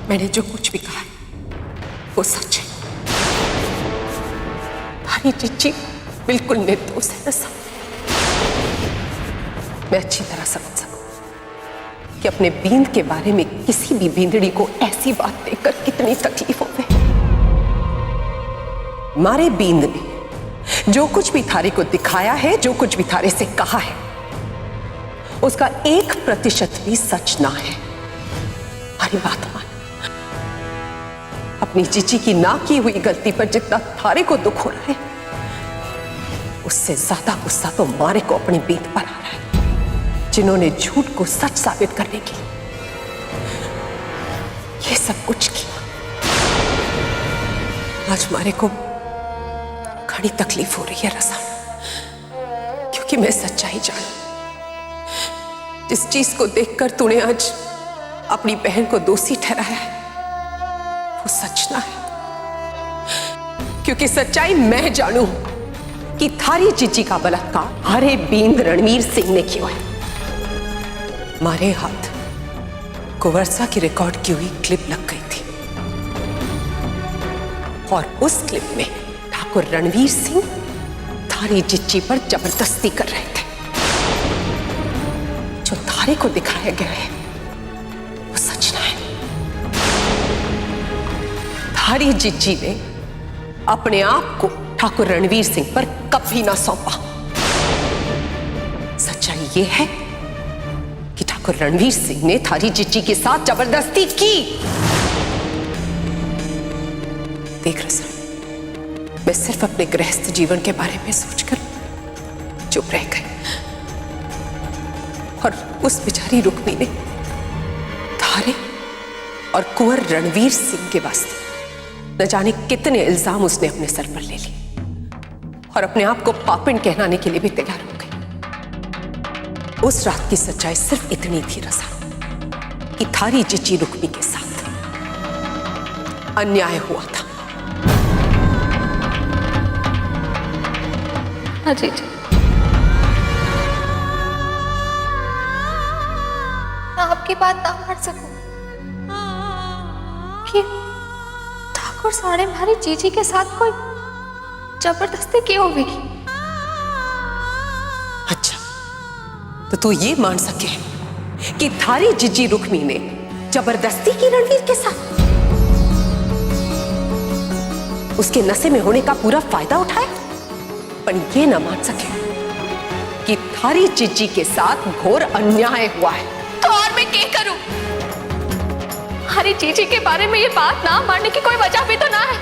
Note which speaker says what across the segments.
Speaker 1: मैंने जो कुछ भी कहा है वो सच है। थारी चिच्ची बिल्कुल निर्दोष है रसा। मैं अच्छी तरह समझ सकूं कि अपने बींद के बारे में किसी भी बींदड़ी को ऐसी बात देकर कितनी तकलीफ हो गई। मारे बींद ने जो कुछ भी थारी को दिखाया है, जो कुछ भी थारे से कहा है, उसका 1% भी सच ना है। हमारी बात मान। अपनी चीची की ना की हुई गलती पर जितना थारे को दुख हो रहा है, उससे ज्यादा गुस्सा तो मारे को अपनी बीत पर आ रहा है, जिन्होंने झूठ को सच साबित करने के लिए ये सब कुछ किया। आज मारे को बड़ी तकलीफ हो रही है रसा, क्योंकि मैं सच्चाई जानू। जिस चीज को देखकर तूने आज अपनी बहन को दोषी ठहराया है वो सच ना है, क्योंकि सच्चाई मैं जानू कि थारी जीजी का बलात्कार हरे बींद रणवीर सिंह ने किया है। मारे हाथ कुंवरसा की रिकॉर्ड की हुई क्लिप लग गई थी और उस क्लिप में ठाकुर रणवीर सिंह थारी जिज्जी पर जबरदस्ती कर रहे थे। जो थारे को दिखाया गया है वो सच ना है। थारी जिज्जी ने अपने आप को ठाकुर रणवीर सिंह पर कभी ना सौंपा। सच्चाई ये है कि ठाकुर रणवीर सिंह ने थारी जिज्जी के साथ जबरदस्ती की। देख रहा, मैं सिर्फ अपने गृहस्थ जीवन के बारे में सोचकर चुप रह गई और उस बेचारी रुक्मी ने थारे और कुंवर रणवीर सिंह के वास्ते न जाने कितने इल्जाम उसने अपने सर पर ले लिए और अपने आप को पापिन कहलाने के लिए भी तैयार हो गई। उस रात की सच्चाई सिर्फ इतनी थी रसा कि थारी जिज्जी रुक्मी के साथ अन्याय हुआ था।
Speaker 2: जी जी, मैं आपकी बात ना मान सकूं कि ठाकुर साहब ने हमारी जीजी के साथ कोई जबरदस्ती की होगी।
Speaker 1: अच्छा, तो तू ये मान सके कि थारी जीजी रुक्मी ने जबरदस्ती की रणवीर के साथ, उसके नशे में होने का पूरा फायदा उठाया, पर ये ना मान सके कि थारी जिज्जी के साथ घोर अन्याय हुआ है।
Speaker 2: तो और मैं क्या करूं? हमारी जीजी के बारे में ये बात ना मानने की कोई वजह भी तो ना है।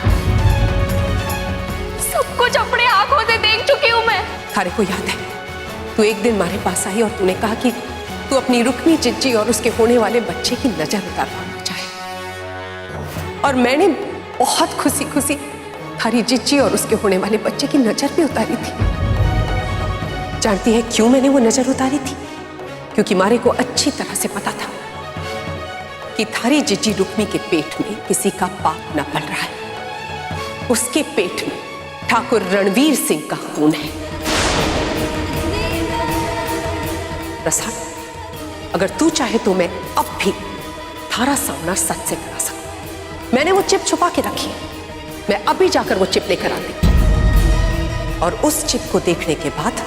Speaker 2: सब कुछ अपने आंखों से देख चुकी हूं मैं।
Speaker 1: थारे को याद है, तू एक दिन हमारे पास आई और तूने कहा कि तू अपनी रुक्मी जिज्जी और उसके होने वाले बच्चे की नजर उतारना चाहे, और मैंने बहुत खुशी खुशी थारी जिज्जी और उसके होने वाले बच्चे की नजर भी उतारी थी। जानती है क्यों मैंने वो नजर उतारी थी? क्योंकि मारे को अच्छी तरह से पता था कि थारी जिज्जी रुक्मी के पेट में किसी का पाप न पल रहा है। उसके पेट में ठाकुर रणवीर सिंह का खून है। रसा, अगर तू चाहे तो मैं अब भी थारा सामना सच से करा सकूं। मैंने वो चिप छुपा के रखी है, मैं अभी जाकर वो चिप लेकर आती और उस चिप को देखने के बाद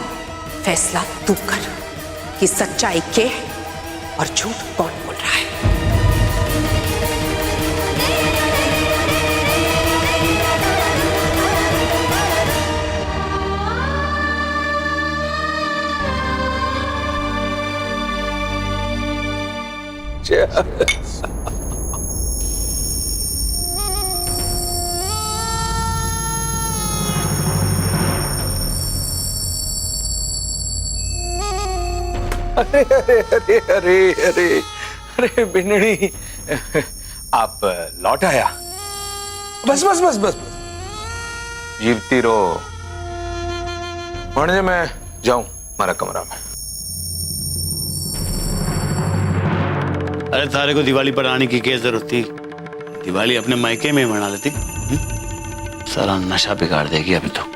Speaker 1: फैसला तू कर कि सच्चाई क्या है और झूठ कौन बोल रहा है।
Speaker 3: अरे अरे अरे अरे अरे अरे बिन्नी, आप लौट आया। बस बस बस बस जीवती रो। वरना मैं जाऊं हमारा कमरा में।
Speaker 4: अरे थारे को दिवाली पर आने की क्या जरूरत थी? दिवाली अपने मायके में मना लेती। सारा नशा बिगाड़ देगी अभी तो।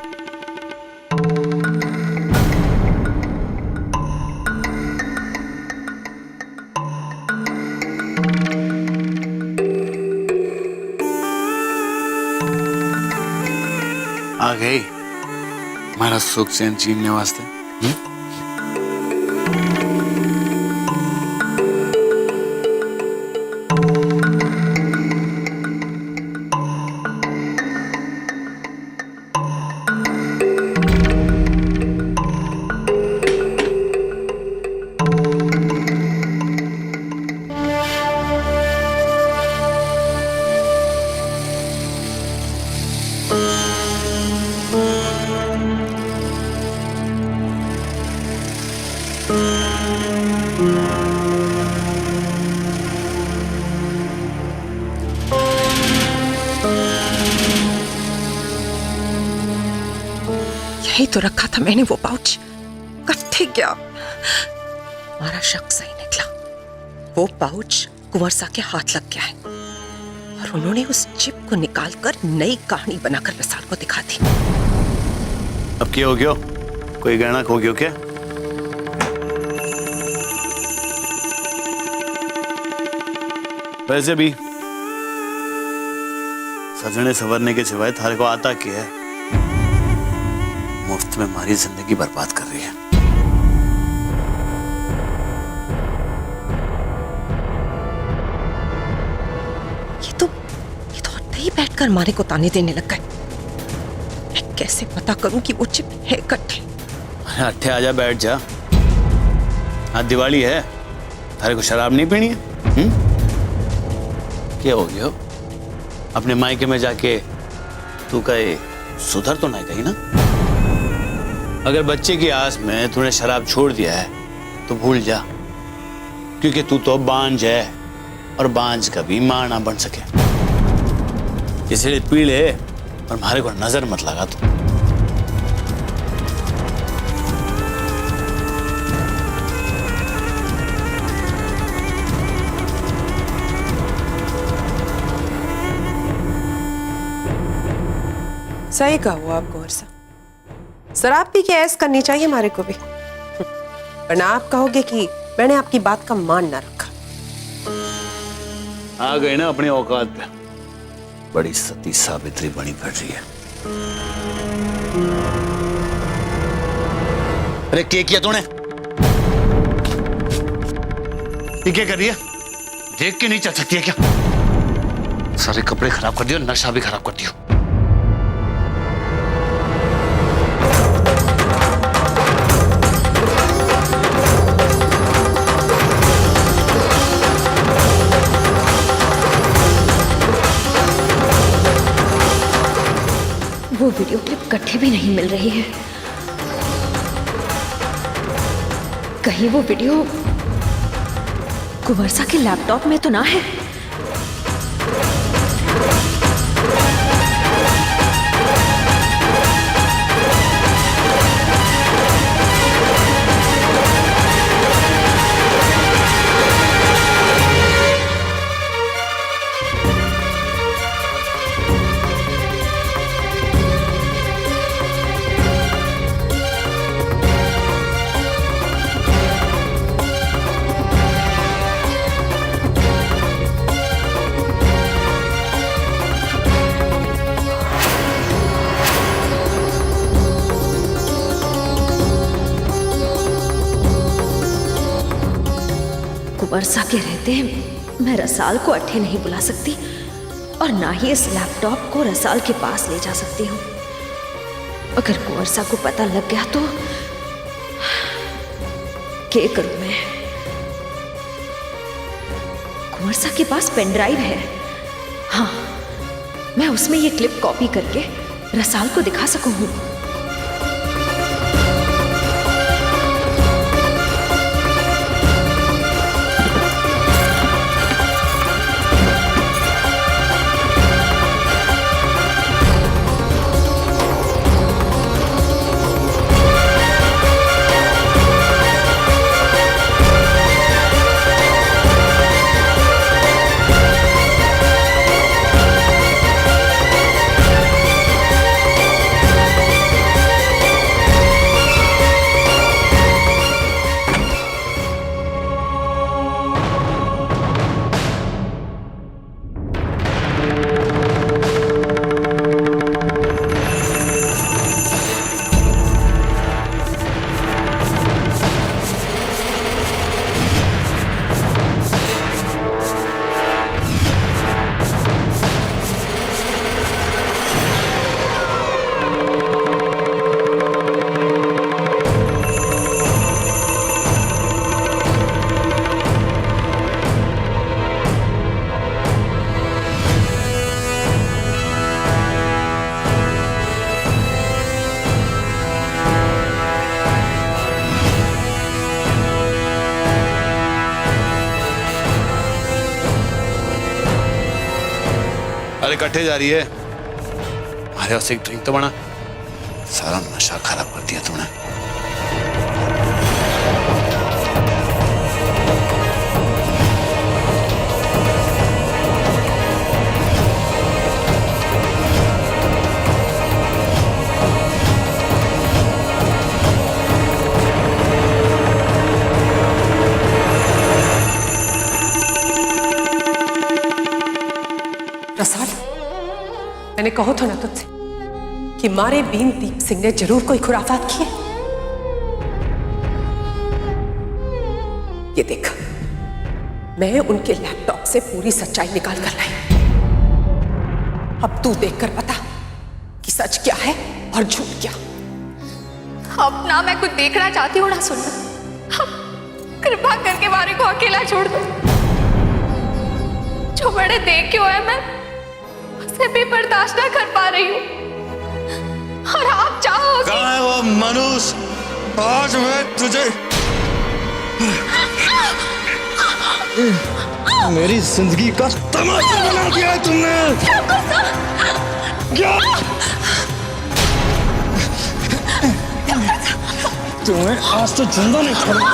Speaker 4: आ गई हमारा सुख चैन छीनने वास्ते।
Speaker 1: यही तो रखा था मैंने वो पाउच, कट्ठे गया। हमारा शक सही निकला, वो पाउच कुंवर के हाथ लग गया है और उन्होंने उस चिप को निकालकर नई कहानी बनाकर विशाल को दिखा दी।
Speaker 4: अब क्या हो गया? कोई गहना खो गया क्या? वैसे भी सजने संवरने के सिवाय थारे को आता क्या है? मुफ्त में हमारी जिंदगी बर्बाद कर रही है।
Speaker 1: ये तो अट्ठे ही बैठकर मारे को ताने देने लग गए। मैं कैसे पता करूं कि वो चिप है कट्ठे?
Speaker 4: अरे अट्ठे आजा, बैठ जा। आज दिवाली है, थारे को शराब नहीं पीनी है? क्या हो गया? अपने मायके में जाके तू कहे सुधर तो नहीं गई ना? अगर बच्चे की आस में तूने शराब छोड़ दिया है तो भूल जा, क्योंकि तू तो बांझ है और बांझ कभी मां ना बन सके। इसलिए पी ले और हमारे को नजर मत लगा तू।
Speaker 1: सही कहा हुआ आप गौर से, शराब पी के ऐस करनी चाहिए हमारे को भी, वरना आप कहोगे कि मैंने आपकी बात का मान ना रखा।
Speaker 4: आ गए ना अपने औकात पे। बड़ी सती सावित्री बनी पड़ रही है। अरे क्या तूने? ये क्या कर रही है? देख के नहीं चल सकती है क्या? सारे कपड़े खराब कर दियो, नशा भी खराब कर दियो।
Speaker 2: वो वीडियो क्लिप कट्ठे भी नहीं मिल रही है। कहीं वो वीडियो कुंवर के लैपटॉप में तो ना है? वर्षा के रहते मैं रसाल को अट्ठे नहीं बुला सकती और ना ही इस लैपटॉप को रसाल के पास ले जा सकती हूँ। अगर कुंवरसा को पता लग गया तो क्या करूं मैं? कुंवरसा के पास पेन ड्राइव है। हाँ, मैं उसमें ये क्लिप कॉपी करके रसाल को दिखा सकूं।
Speaker 4: अरे कट्ठे जा रही है, हमारे वास्ते एक ड्रिंक तो बना। सारा नशा खराब कर दिया तूने।
Speaker 1: प्रसाद, मैंने कहो था ना तुझसे कि मारे बीन दीप सिंह ने जरूर कोई खुराफात की है। ये देख, मैं उनके लैपटॉप से पूरी सच्चाई निकाल कर लाई। अब तू देखकर बता कि सच क्या है और झूठ क्या।
Speaker 5: अब ना मैं कुछ देखना चाहती हूँ ना सुनना। अब कृपा करके मारे को अकेला छोड़ दो। जो मैंने देखे हुए मैं उसे भी बर्दाश्त ना कर पा रही हूँ। और आप चाहोगे।
Speaker 6: कहाँ है वो मनुष्य? आज मैं तुझे मेरी जिंदगी का तमाशा बना दिया है तुमने। क्या? तुम्हें आज तो जिंदा नहीं छोड़ा।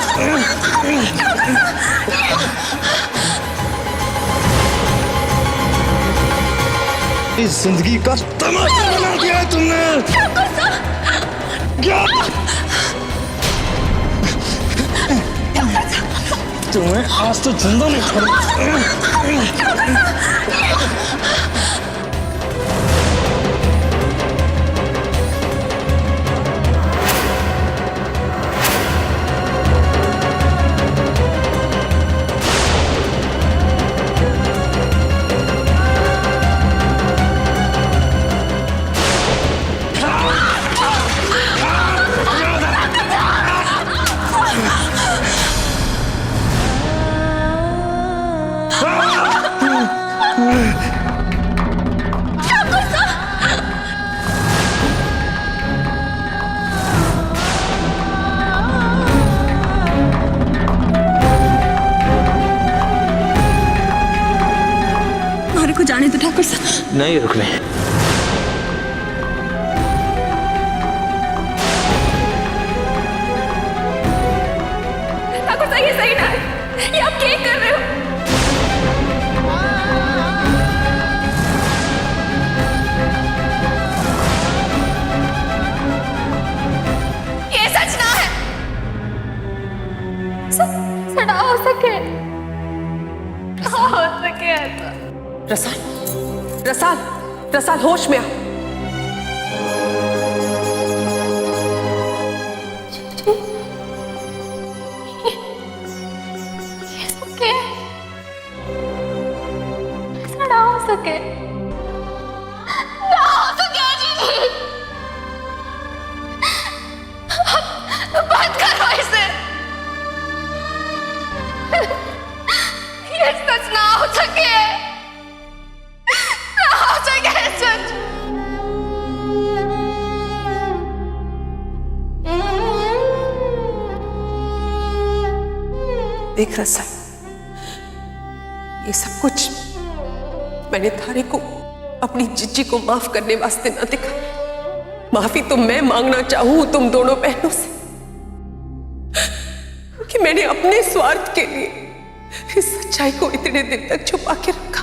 Speaker 6: इस जिंदगी का तमाशा बना दिया है तुमने। क्या? तुम्हें आज तो जिंदा नहीं छोड़ा।
Speaker 5: मारे को जाने दो ठाकुर साहब।
Speaker 6: नहीं रुकने।
Speaker 5: ठाकुर साहब ये सही ना है। ये आप क्या कर रहे हो? ये सच ना है। सड़ा हो सके, हो सके ऐसा।
Speaker 1: रसाल, रसाल, रसाल होश में आ।
Speaker 5: ये सके, ऐसा ना हो सके, ना हो सके जी। बंद करो इसे। ये सच ना हो सके।
Speaker 1: देख रसाल, ये सब कुछ मैंने थारे को अपनी जिज्जी को माफ करने वास्ते ना देखा। माफी तो मैं मांगना चाहूं तुम दोनों बहनों से कि मैंने अपने स्वार्थ के लिए इस सच्चाई को इतने दिन तक छुपा के रखा।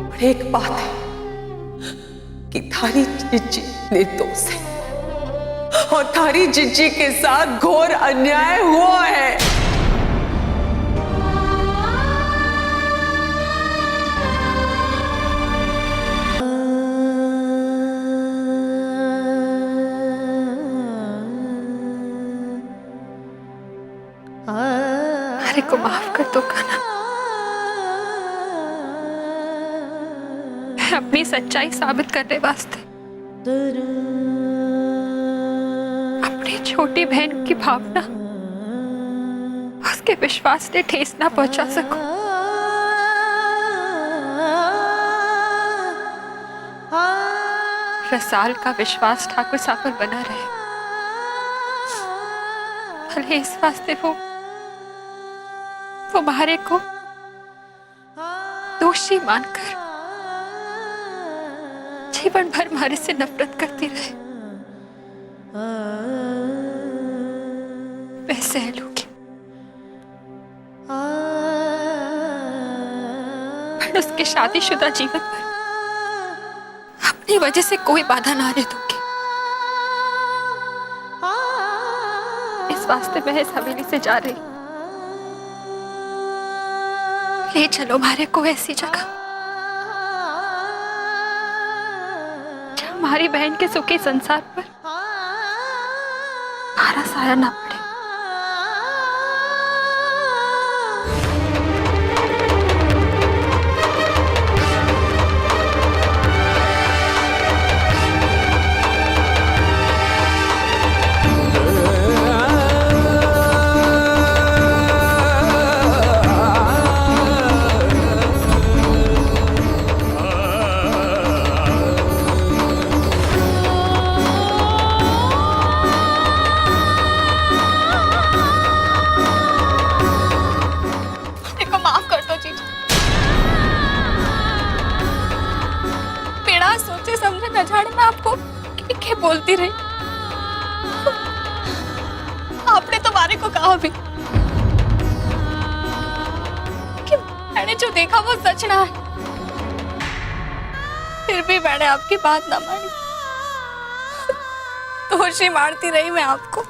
Speaker 1: और एक बात है कि थारी जिज्जी निर्दोष है और थारी जिज्जी के साथ घोर अन्याय हुआ है।
Speaker 5: मारे को माफ कर दो कान्हा। मैं अपनी सच्चाई साबित करने वास्ते अपनी छोटी बहन की भावना, उसके विश्वास ने ठेस ना पहुंचा सकूं। रसाल का विश्वास ठाकुर साहब पर बना रहे, भले इस वास्ते वो मारे को दोषी मानकर जीवन भर हमारे से नफरत करती रहे, मैं सह लूंगी, पर उसके शादीशुदा जीवन पर अपनी वजह से कोई बाधा ना आने दूंगी। इस वास्ते मैं इस हवेली से जा रही, ले चलो हमारे को ऐसी जगह जहाँ हमारी बहन के सुखी संसार पर हमारा साया ना पड़े। सोचे समझे न जाने मैं आपको क्या बोलती रही। आपने तो मारे को कहा भी कि मैंने जो देखा वो सच ना है, फिर भी मैंने आपकी बात ना मानी, दोषी मारती रही मैं आपको।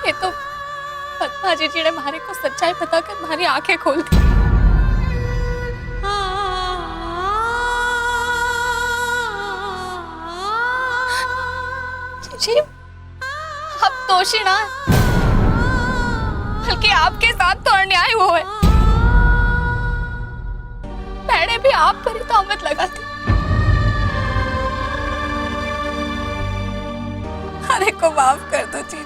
Speaker 5: ये तो पद्मा जी ने हमारे को सच्चाई बताकर हमारी आंखें खोल दी। जी आप दोषी ना, बल्कि आपके साथ तो अन्याय हुआ है। मैंने भी आप पर ही तोहमत लगाती। अरे को माफ कर दो जी,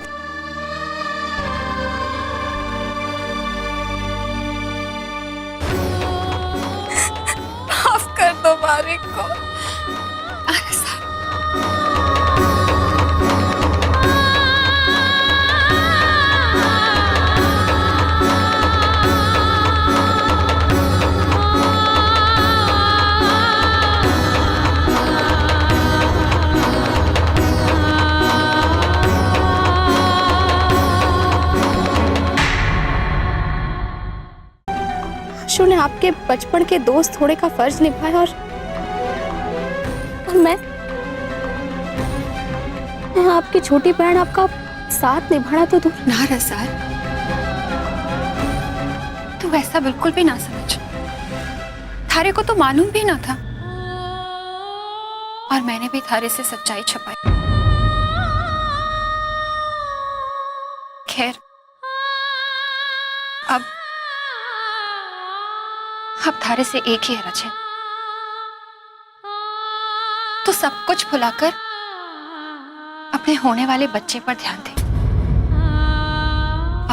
Speaker 5: माफ कर दो मारे को।
Speaker 7: ने आपके बचपन के दोस्त थोड़े का फर्ज निभाया और मैं आपकी छोटी बहन आपका साथ निभाना तो दूर।
Speaker 5: ना रसार, तू ऐसा बिल्कुल भी ना समझ। थारे को तो मालूम भी ना था और मैंने भी थारे से सच्चाई छुपाई। खैर अब थारे से एक ही अर्ज है, तो सब कुछ भुलाकर अपने होने वाले बच्चे पर ध्यान दे,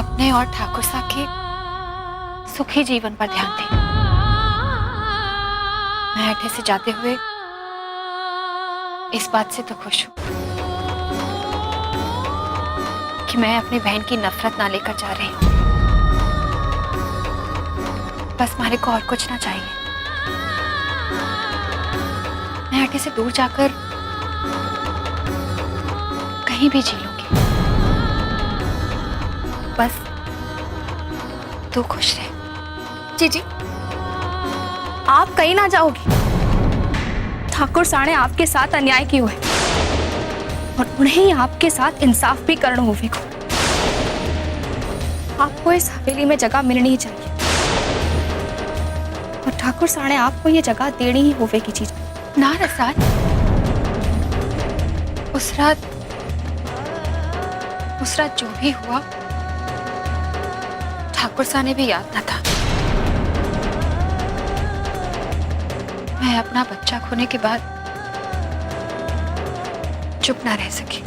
Speaker 5: अपने और ठाकुर साहब के सुखी जीवन पर ध्यान दे। मैं अड्डे से जाते हुए इस बात से तो खुश हूं कि मैं अपनी बहन की नफरत ना लेकर जा रही हूं। बस मारे को और कुछ ना चाहिए। मैं अड्डे से दूर जाकर कहीं भी जी लूंगी, बस तू खुश रहे।
Speaker 7: जी आप कहीं ना जाओगी। ठाकुर साणे आपके साथ अन्याय क्यों है और उन्हें आपके साथ इंसाफ भी करना होगा। आपको इस हवेली में जगह मिलनी ही चाहिए और ठाकुर साणे आपको ये जगह देनी ही होगी। चीज
Speaker 5: ना रसार, उस रात जो भी हुआ ठाकुर साने भी याद न था। मैं अपना बच्चा खोने के बाद चुप ना रह सकी।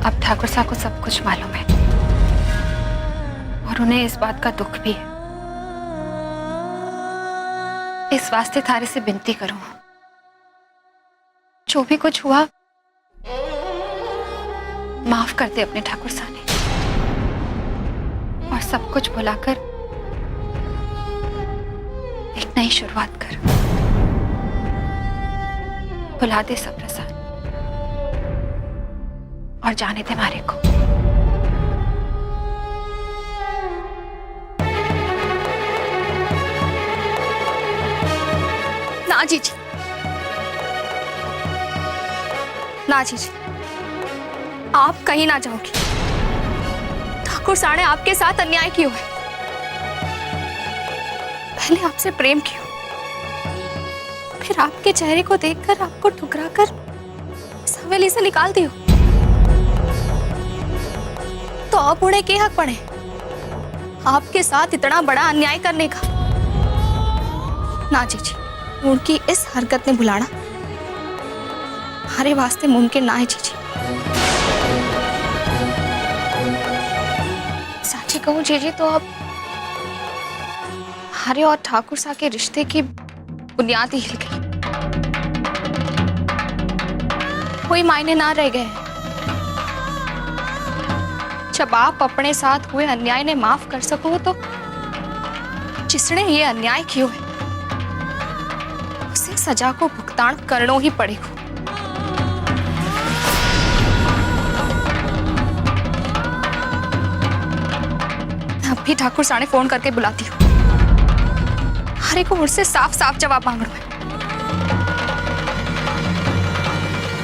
Speaker 5: अब ठाकुर साहब को सब कुछ मालूम है और उन्हें इस बात का दुख भी है। इस वास्ते थारे से विनती करूं, जो भी कुछ हुआ माफ कर दे अपने ठाकुर साने और सब कुछ भुलाकर
Speaker 7: नई शुरुआत कर। बुला दे सब प्रसाद और जाने दे मारे को। ना जीजी, ना जीजी, आप कहीं ना जाओगी। ठाकुर साहब ने आपके साथ अन्याय क्यों है? पहले आपसे प्रेम क्यों, फिर आपके चेहरे को देखकर आपको ठुकराकर इस हवेली से निकाल दियो। तो अब उन्हें क्या हक पड़े आपके साथ इतना बड़ा अन्याय करने का? ना जीजी, उनकी इस हरकत ने भुलाना हमारे वास्ते मुमकिन ना है जीजी। साची कहूं जीजी तो अब हमारे और ठाकुर साहब के रिश्ते की बुनियाद ही हिल गई। कोई मायने ना रह गए। जब आप अपने साथ हुए अन्याय ने माफ कर सको तो जिसने ये अन्याय किया है उसे सजा को भुगतान करना ही पड़ेगा। अभी ठाकुर साहब ने फोन करके बुलाती हूँ। हरे को मुझसे साफ साफ जवाब मांग रहा है।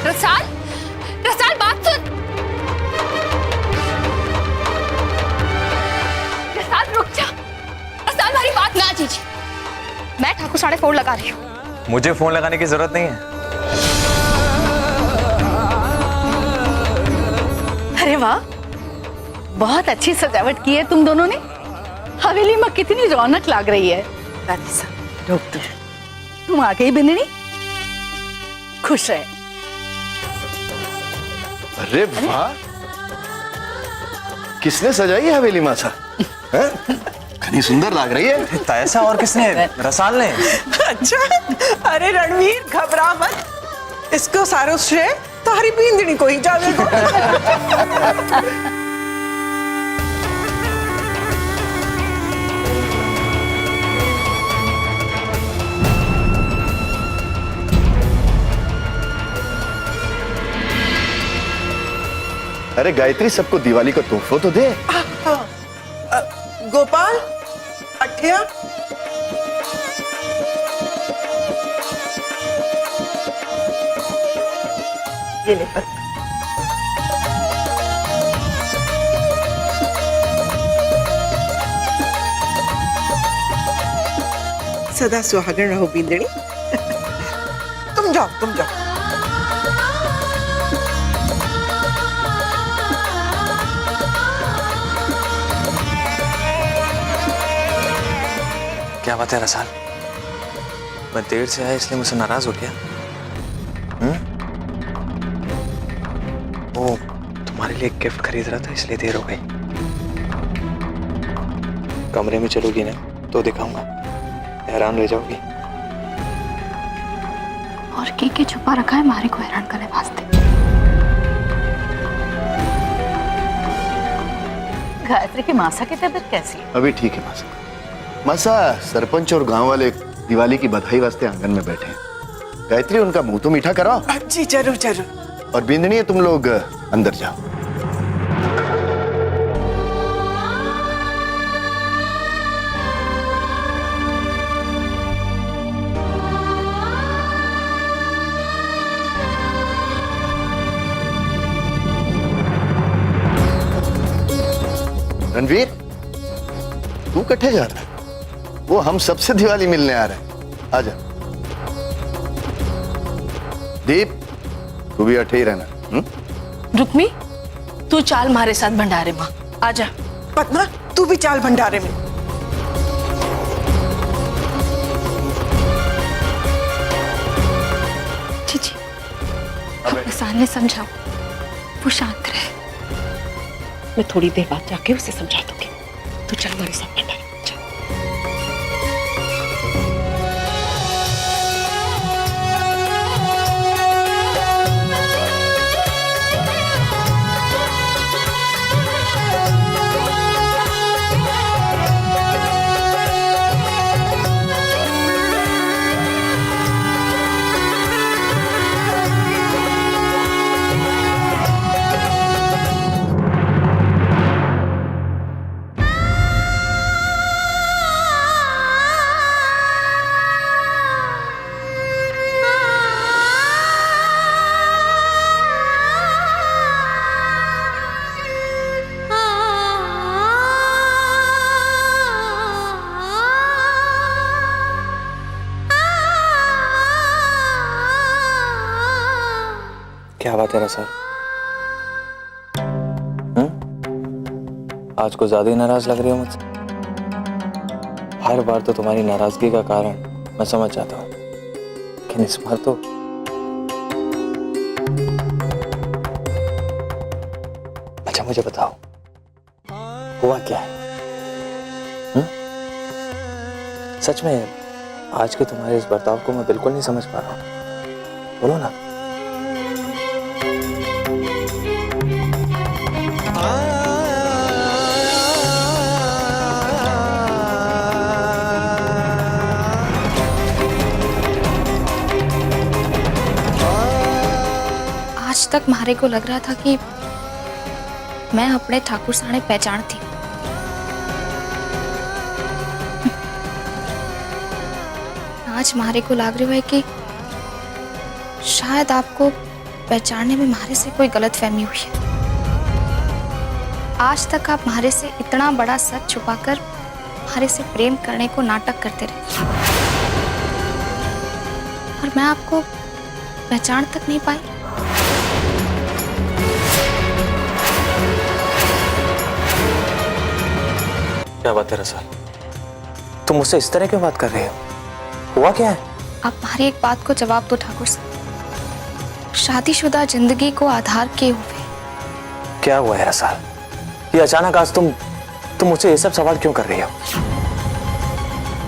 Speaker 7: रसाल, रसाल बात सुन। रसाल रुक जा। रसाल हमारी बात ना जीजी। मैं ठाकुर साहब ने फोन लगा रही हूँ।
Speaker 8: मुझे फोन लगाने की जरूरत नहीं है।
Speaker 9: अरे वाह, बहुत अच्छी सजावट की है तुम दोनों ने। हवेली में कितनी रौनक लग रही है। राधिका, रुक तुम आ गई बिन्नी, खुश रहे।
Speaker 6: अरे वाह, किसने सजाई है हवेली मासा? घनी सुंदर लग रही है।
Speaker 8: तो ऐसा और किसने? रसाल ने।
Speaker 10: अच्छा, अरे रणवीर घबरा मत, इसको सारो श्रेय तुम्हारी बींदनी को ही जावेगा।
Speaker 6: अरे गायत्री, सबको दिवाली को तोहफा तो दे।
Speaker 10: गोपाल, अठिया, ये ले पर। सदा सुहागन रहो बींदड़ी। तुम जाओ, तुम जाओ।
Speaker 8: क्या बात है रसाल? मैं देर से आया इसलिए मुझसे नाराज हो गया? ओ, तुम्हारे लिए एक गिफ्ट खरीद रहा था इसलिए देर हो गई। कमरे में चलोगी ना तो दिखाऊंगा, हैरान रह जाओगी।
Speaker 7: और की छुपा रखा है मारे को हैरान करने वास्ते।
Speaker 9: गायत्री की मासा की तबीयत कैसी है?
Speaker 6: अभी ठीक है मासा। मासा, सरपंच और गांव वाले दिवाली की बधाई वास्ते आंगन में बैठे हैं। गायत्री, उनका मुंह तो मीठा कराओ।
Speaker 10: जी जरूर जरूर।
Speaker 6: और बिंदनी, तुम लोग अंदर जाओ। रणवीर, तू कट्ठे जा रहा है? वो हम सबसे दिवाली मिलने आ रहे हैं। आजा। दीप, तू भी अठे ही रहना।
Speaker 9: रुक्मी, तू चाल मारे साथ भंडारे माँ, आजा।
Speaker 10: पद्मा, तू भी चाल भंडारे में।
Speaker 7: जीजी, अपने सामने समझाओ, वो शांत रहे।
Speaker 1: मैं थोड़ी देर बाद जाके उसे समझा दूंगी। तू चल हमारे साथ भंडारे।
Speaker 8: बात है रसाल? आज को ज्यादा ही नाराज लग रही हो मुझसे। हर बार तो तुम्हारी नाराजगी का कारण मैं समझ जाता हूँ, लेकिन इस बार तो अच्छा मुझे बताओ हुआ क्या है? सच में आज के तुम्हारे इस बर्ताव को मैं बिल्कुल नहीं समझ पा रहा हूँ, बोलो ना।
Speaker 7: आज तक मारे को लग रहा था कि मैं अपने ठाकुर साणे पहचान थी, आज मारे को लग रहा है कि शायद आपको पहचानने में मारे से कोई गलतफहमी हुई है। आज तक आप मारे से इतना बड़ा सच छुपाकर मारे से प्रेम करने को नाटक करते रहे, और मैं आपको पहचान तक नहीं पाई।
Speaker 8: क्या बात है रसाल, तुम मुझसे इस तरह क्यों बात कर रहे हो? हुआ क्या है?
Speaker 7: आप हमारी एक बात को जवाब दो ठाकुर साहब। शादीशुदा जिंदगी को आधार के हुए
Speaker 8: क्या हुआ है रसाल? ये अचानक आज तुम मुझसे ये सब सवाल क्यों कर रही हो?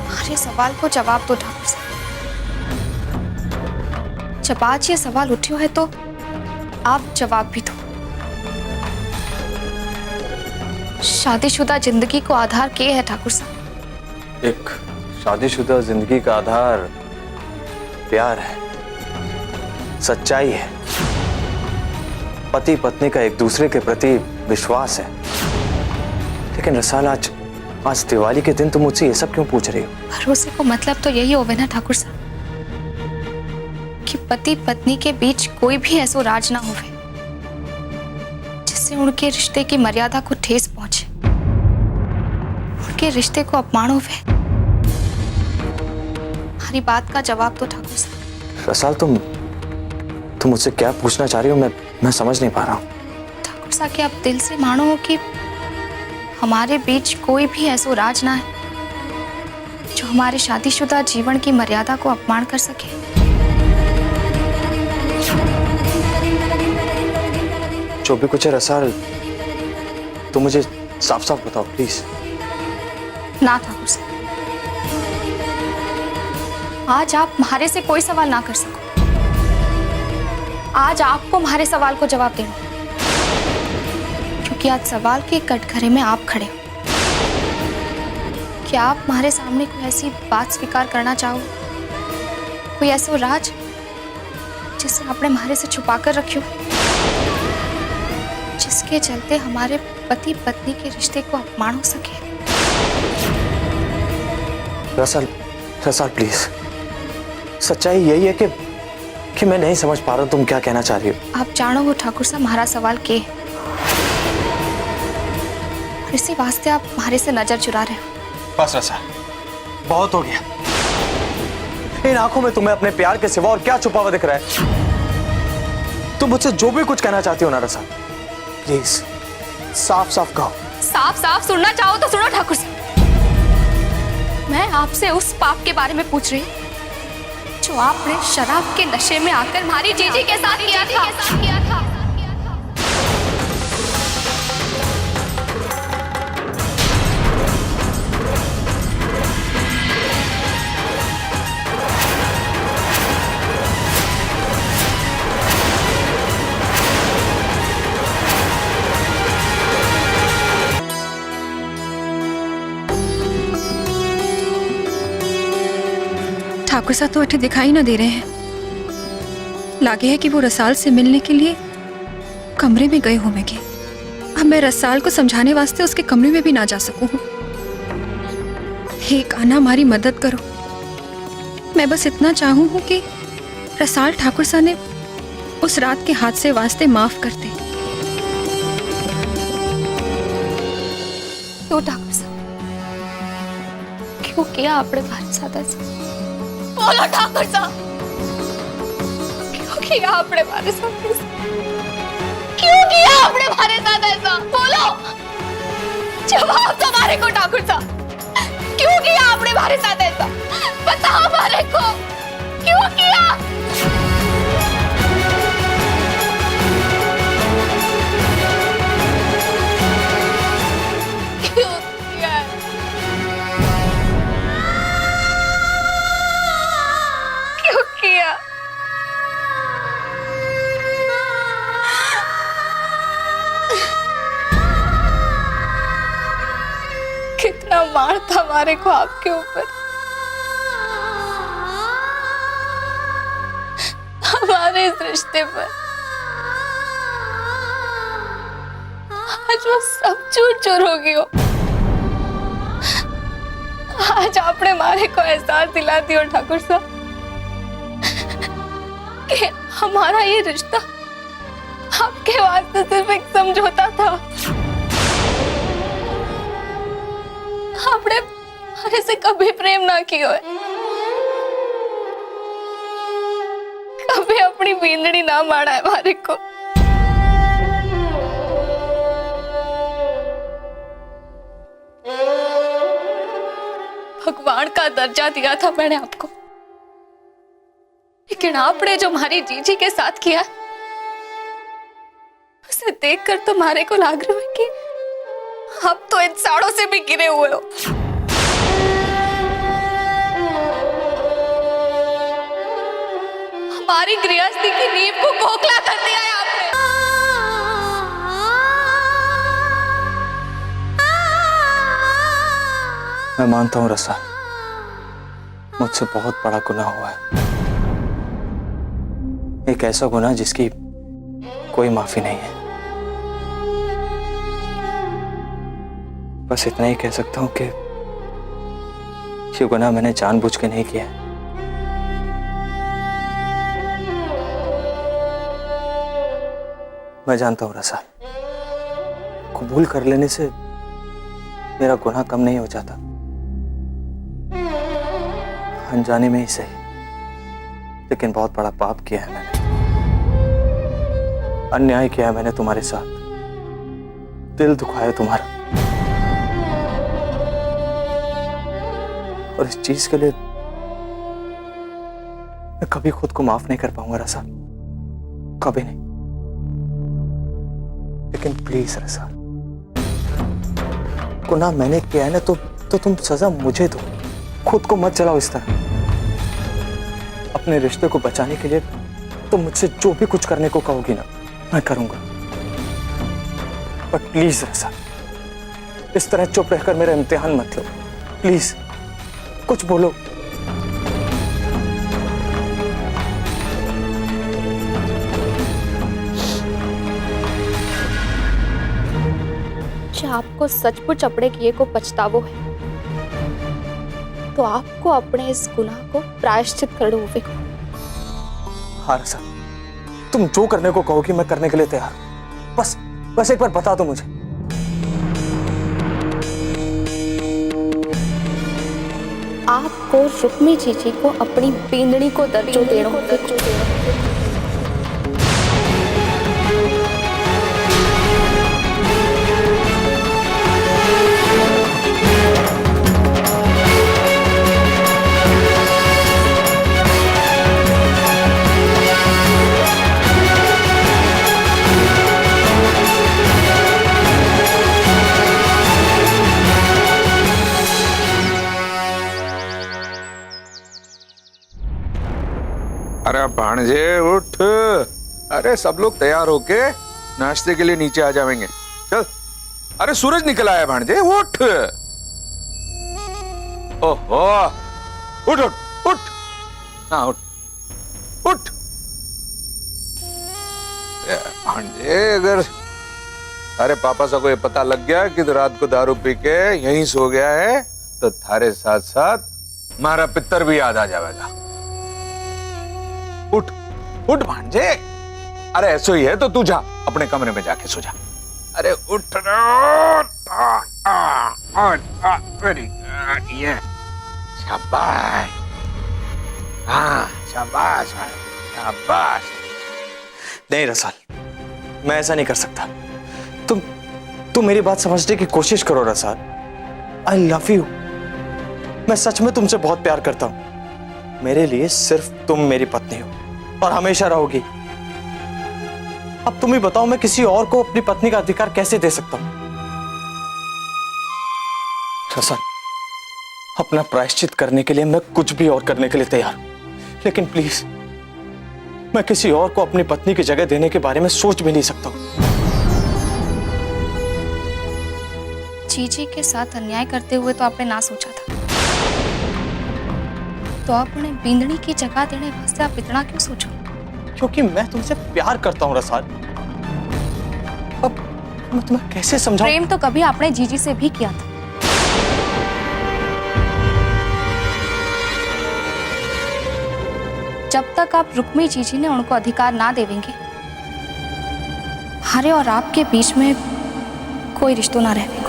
Speaker 7: हमारे सवाल को जवाब दो ठाकुर साहब। जब आज ये सवाल उठ्यो है तो आप जवाब भी दो। शादीशुदा जिंदगी को आधार के है ठाकुर साहब?
Speaker 8: एक शादीशुदा जिंदगी का आधार प्यार है, सच्चाई है, पति पत्नी का एक दूसरे के प्रति विश्वास है। लेकिन रसाल आज दिवाली के दिन तुम मुझसे ये सब क्यों पूछ रही हो?
Speaker 7: भरोसे को मतलब तो यही होवे ना ठाकुर साहब कि पति पत्नी के बीच कोई भी ऐसो राज ना होवे जिससे उनके रिश्ते की मर्यादा को ठेस पहुंचे, उनके रिश्ते को अपमान होवे। हमारी बात का जवाब दो ठाकुर साहब।
Speaker 8: रसाल तुम मुझसे क्या पूछना चाह रही हो? मैं समझ नहीं पा रहा हूँ।
Speaker 7: ठाकुर साहब कि आप दिल से मानो हो कि हमारे बीच कोई भी ऐसो राज ना है जो हमारे शादीशुदा जीवन की मर्यादा को अपमान कर सके।
Speaker 8: जो भी कुछ है रसाल, तुम मुझे साफ साफ बताओ प्लीज।
Speaker 7: ना ठाकुर साहब, आज आप हमारे से कोई सवाल ना कर सको। आज आपको हमारे सवाल को जवाब देना, क्योंकि आज सवाल के कटघरे में आप खड़े हो। क्या आप हमारे सामने कोई ऐसी बात स्वीकार करना चाहो, कोई ऐसा राज जिसे आपने हमारे से छुपा कर रखी हो, जिसके चलते हमारे पति पत्नी के रिश्ते को अपमान हो सके?
Speaker 8: रसाल प्लीज, सच्चाई यही है कि मैं नहीं समझ पा रहा हूं तुम क्या कहना चाह रही हो।
Speaker 7: आप जानो हो ठाकुर साहब हमारा सवाल के, इसी वास्ते आप हमारे से नजर चुरा रहे हो।
Speaker 8: बस रसाल, बहुत हो गया। इन आंखों में तुम्हें अपने प्यार के सिवा और क्या छुपा हुआ दिख रहा है? तुम मुझसे जो भी कुछ कहना चाहती हो ना रसाल, प्लीज साफ साफ कहो।
Speaker 7: साफ साफ सुनना चाहो तो सुनो ठाकुर साहब। मैं आपसे उस पाप के बारे में पूछ रही हूँ जो आपने शराब के नशे में आकर हमारी जीजी के साथ किया था।
Speaker 11: ठाकुर साहब तो अठे दिखाई ना दे रहे हैं। लागे है कि वो रसाल से मिलने के लिए कमरे में गए होंगे। अब मैं रसाल को समझाने वास्ते उसके कमरे में भी ना जा सकूं। हे कान्हा, हमारी मदद करो। मैं बस इतना चाहूं हूं कि रसाल ठाकुर साहब ने उस रात के हादसे वास्ते माफ कर दे।
Speaker 7: तो ठाकुर साहब क्यों किया आपने हमारे साथ ऐसा? बोलो ठाकुर साहब, क्यों किया आपने हमारे साथ ऐसा? आपने हमारे साथ ऐसा? बोलो, जवाब दो हमारे को ठाकुर साहब। क्यों किया आपने हमारे साथ ऐसा? बताओ हमारे को, क्यों किया? क्यों किया? क्यों किया? कितना मार था हमारे को आपके ऊपर, हमारे इस रिश्ते पर। आज वो सब चूर चूर हो गयो। आज आपने हमारे को एहसास दिला दिया ठाकुर साहब कि हमारा ये रिश्ता आपके वास्ते सिर्फ एक समझौता था। आपने हमारे से कभी प्रेम ना किया है, कभी अपनी बींदड़ी ना मारा है हमारे को। भगवान का दर्जा दिया था मैंने आपको, लेकिन आपने जो हमारी जीजी के साथ किया उसे देखकर तो हमारे को लग रहा है कि आप तो इंसानों से भी गिरे हुए हो। हमारी गृहस्थी की नींव को खोखला कर दिया है आपने।
Speaker 8: मैं मानता हूं रसा, मुझसे बहुत बड़ा गुनाह हुआ है, एक ऐसा गुनाह जिसकी कोई माफी नहीं है। बस इतना ही कह सकता हूं कि ये गुनाह मैंने जानबूझ के नहीं किया। मैं जानता हूं रसा, कबूल कर लेने से मेरा गुनाह कम नहीं हो जाता। अनजाने में ही सही, लेकिन बहुत बड़ा पाप किया है मैंने, अन्याय किया है मैंने तुम्हारे साथ, दिल दुखाया तुम्हारा, और इस चीज के लिए मैं कभी खुद को माफ नहीं कर पाऊंगा रसा, कभी नहीं। लेकिन प्लीज रसा, गुनाह मैंने किया है ना, तो तुम सजा मुझे दो, खुद को मत जलाओ इस तरह। अपने रिश्ते को बचाने के लिए तुम मुझसे जो भी कुछ करने को कहोगी ना, मैं करूंगा। पर प्लीज रसा, इस तरह चुप रहकर मेरा इम्तिहान मत लो, प्लीज कुछ बोलो।
Speaker 7: जब आपको सचमुच अपने किए को पछतावो है, तो आपको अपने इस गुनाह को प्रायश्चित करना होगा।
Speaker 8: हाँ रसा, तुम जो करने को कहोगी मैं करने के लिए तैयार हूं। बस एक बार बता दो मुझे।
Speaker 7: आपको रुक्मी जीजी को अपनी बींदड़ी को दर्जो देना होगा।
Speaker 3: अरे भाणजे उठ, अरे सब लोग तैयार होके नाश्ते के लिए नीचे आ जाएंगे, चल। अरे सूरज निकल आया भाणजे, उठ। ओहो, उठ उठ उठ, हाँ उठ उठ। भाणजे, अगर अरे पापा सा को ये पता लग गया कि तो रात को दारू पी के यहीं सो गया है, तो थारे साथ साथ हमारा पितर भी याद आ जाएगा। उठ उठ भांजे, अरे ऐसा ही है तो तू जा अपने कमरे में जाके सो जा। अरे उठ वेरी गुड, ये शाबाश, हाँ शाबाश भाई, शाबाश।
Speaker 8: नहीं रसाल, मैं ऐसा नहीं कर सकता। तुम मेरी बात समझने की कोशिश करो रसाल। I love you. मैं सच में तुमसे बहुत प्यार करता हूं। मेरे लिए सिर्फ तुम मेरी पत्नी हो और हमेशा रहोगी। अब तुम ही बताओ, मैं किसी और को अपनी पत्नी का अधिकार कैसे दे सकता हूं? रसाल, अपना प्रायश्चित करने के लिए मैं कुछ भी और करने के लिए तैयार हूं, लेकिन प्लीज मैं किसी और को अपनी पत्नी की जगह देने के बारे में सोच भी नहीं सकता हूं।
Speaker 7: जीजी के साथ अन्याय करते हुए तो आपने ना सोचा था, तो आपने बिंदनी की जगह देने वास्ते आप इतना क्यों सोचो?
Speaker 8: क्योंकि मैं तुमसे प्यार करता हूं रसाल। अब मैं तुम्हें कैसे समझाऊं?
Speaker 7: प्रेम तो कभी आपने जीजी से भी किया था। जब तक आप रुक्मी जीजी ने उनको अधिकार ना देवेंगे, हरे और आपके बीच में कोई रिश्तों ना रहेगा।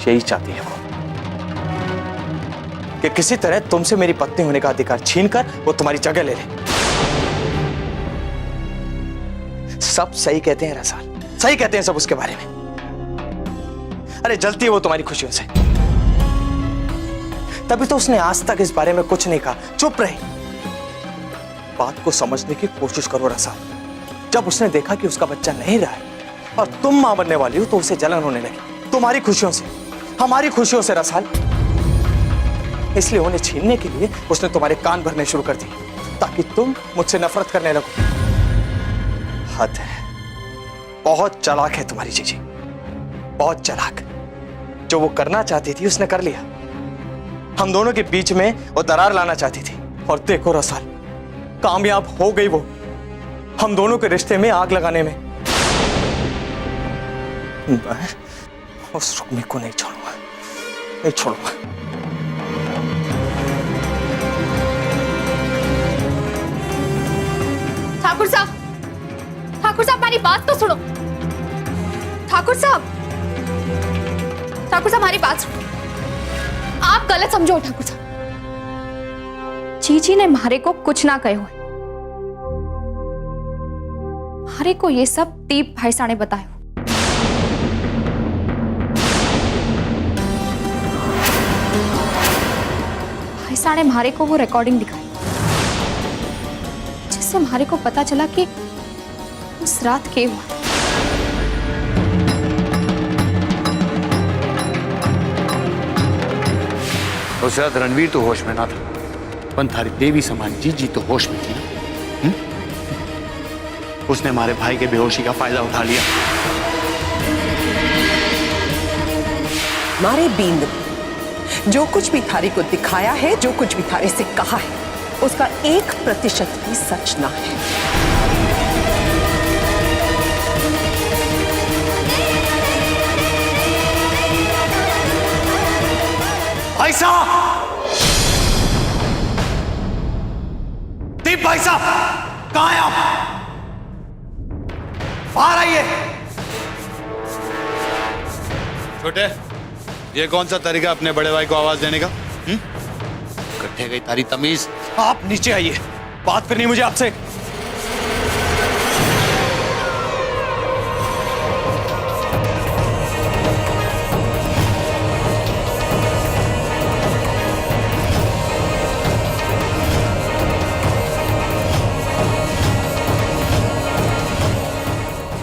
Speaker 8: यही चाहती है वो कि किसी तरह तुमसे मेरी पत्नी होने का अधिकार छीनकर वो तुम्हारी जगह ले ले। सब सही कहते हैं रसाल, सही कहते हैं सब उसके बारे में। अरे जलती है वो तुम्हारी खुशियों से, तभी तो उसने आज तक इस बारे में कुछ नहीं कहा, चुप रही। बात को समझने की कोशिश करो रसाल। जब उसने देखा कि उसका बच्चा नहीं रहा है और तुम मां बनने वाली हो, तो उसे जलन होने लगी तुम्हारी खुशियों से, हमारी खुशियों से रसाल। इसलिए उन्हें छीनने के लिए उसने तुम्हारे कान भरने शुरू कर दिए ताकि तुम मुझसे नफरत करने लगो। हद है, बहुत चालाक है तुम्हारी जीजी, बहुत चालाक। जो वो करना चाहती थी उसने कर लिया। हम दोनों के बीच में वो दरार लाना चाहती थी, और देखो रसाल, कामयाब हो गई वो हम दोनों के रिश्ते में आग लगाने में। मैं उस रुक्मी को नहीं छोड़ूंगा, नहीं छोड़ूंगा।
Speaker 7: ठाकुर साहब, ठाकुर साहब हमारी बात तो सुनो। ठाकुर साहब, ठाकुर साहब हमारी बात सुनो। आप गलत समझो ठाकुर साहब। जीजी ने मारे को कुछ ना कहे हुए, मारे को ये सब दीप भाईसा ने बताया। भाईसा ने मारे को वो रिकॉर्डिंग दिखाई, जिससे मारे को पता चला कि उस रात के हुआ।
Speaker 4: उस रात रणवीर तो होश में ना था, पर थारी देवी समान जीजी तो होश में थी ना। उसने हमारे भाई के बेहोशी का फायदा उठा लिया।
Speaker 1: मारे बींद, जो कुछ भी थारी को दिखाया है, जो कुछ भी थारे से कहा है, उसका 1% भी सच ना है।
Speaker 8: भाई साहब, दीप भाई साहब, कहां हैं आप? बाहर आइए।
Speaker 4: छोटे, ये कौन सा तरीका अपने बड़े भाई को आवाज देने का? कट्ठे गई तारी तमीज।
Speaker 8: आप नीचे आइए, बात करनी है मुझे आपसे।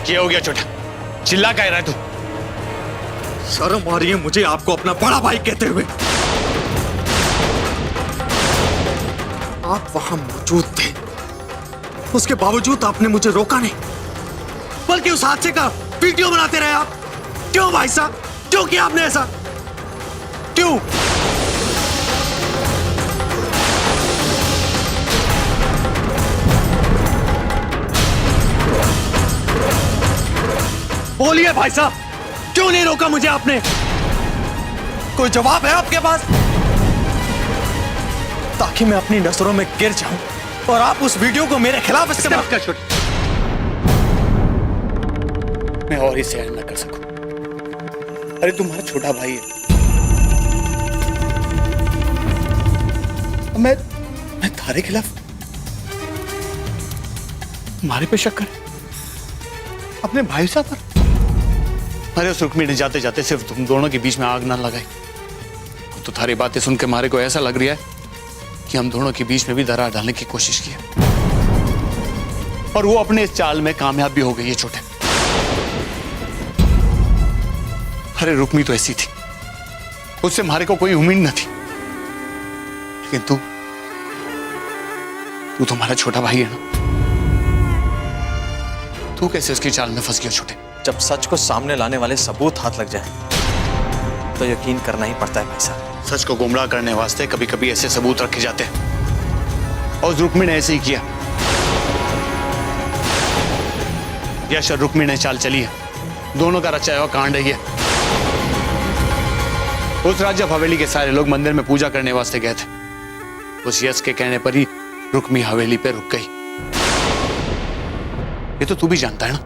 Speaker 4: क्या हो गया छोटा? चिल्ला कह रहा है तू?
Speaker 8: शर्म आ रही है मुझे आपको अपना बड़ा भाई कहते हुए। आप वहां मौजूद थे, उसके बावजूद आपने मुझे रोका नहीं, बल्कि उस हादसे का वीडियो बनाते रहे आप। क्यों भाई साहब, क्यों किया आपने ऐसा? क्यों? बोलिए भाई साहब, क्यों नहीं रोका मुझे आपने? कोई जवाब है आपके पास? ताकि मैं अपनी नजरों में गिर जाऊं और आप उस वीडियो को मेरे खिलाफ इस्तेमाल कर। छोटे,
Speaker 4: मैं और ही सहन न कर सकूं। अरे तुम्हारा छोटा भाई है, मैं थारे खिलाफ मारे पे शक कर अपने भाई साहब पर। अरे उस रुक्मी ने जाते जाते सिर्फ तुम दोनों के बीच में आग ना लगाई, तो थारी बातें सुन के मारे को ऐसा लग रहा है कि हम दोनों के बीच में भी दरार डालने की कोशिश की है, और वो अपने इस चाल में कामयाब भी हो गई है छोटे। अरे रुक्मी तो ऐसी थी, उससे हमारे को कोई उम्मीद न थी, लेकिन तू तुम्हारा छोटा भाई है ना, तू कैसे उसकी चाल में फंस गया छोटे?
Speaker 8: जब सच को सामने लाने वाले सबूत हाथ लग जाए तो यकीन करना ही पड़ता है भाई साहब।
Speaker 4: सच को गुमराह करने वास्ते कभी कभी ऐसे सबूत रखे जाते हैं, और रुक्मी ने ऐसे ही किया। यश और रुक्मी ने चाल चली है, दोनों का रचाया हुआ कांड है ये। उस रात जब हवेली के सारे लोग मंदिर में पूजा करने वास्ते गए थे, उस यश के कहने पर ही रुक्मी हवेली पे रुक गई। ये तो तू भी जानता है ना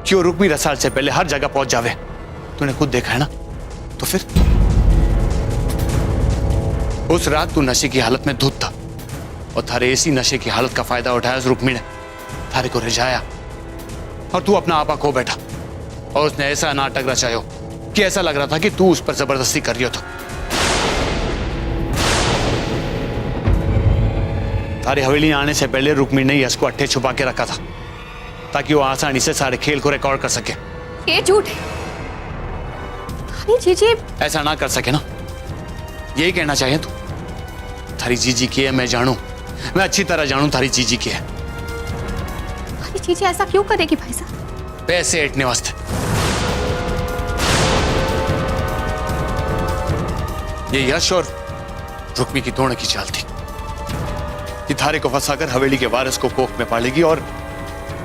Speaker 4: कि वो रुक्मी रसाल से पहले हर जगह पहुंच जावे, तूने खुद देखा है ना। तो फिर उस रात तू नशे की हालत में धुत था, और थारे इसी नशे की हालत का फायदा उठाया उस रुक्मी ने, थारे को रिझाया, और तू अपना आपा खो बैठा। और उसने ऐसा नाटक रचायो कि ऐसा लग रहा था कि तू उस पर जबरदस्ती कर रही हो। तो थारी हवेली आने से पहले रुक्मी ने यश को अट्ठे छुपा के रखा था, ताकि वो आसानी से सारे खेल को रिकॉर्ड कर सके।
Speaker 7: ये झूठ है। थारी जीजी
Speaker 4: ऐसा ना कर सके ना, यही कहना चाहिए तू। थारी जीजी की है मैं जानू, मैं अच्छी तरह जानू थारी जीजी की है।
Speaker 7: थारी जीजी ऐसा क्यों करेगी भाई साहब?
Speaker 4: पैसे ऐटने वास्ते। ये यश और रुक्मी की दोनों की चाल थी कि थारे को फंसाकर हवेली के वारिस को कोख में पालेगी, और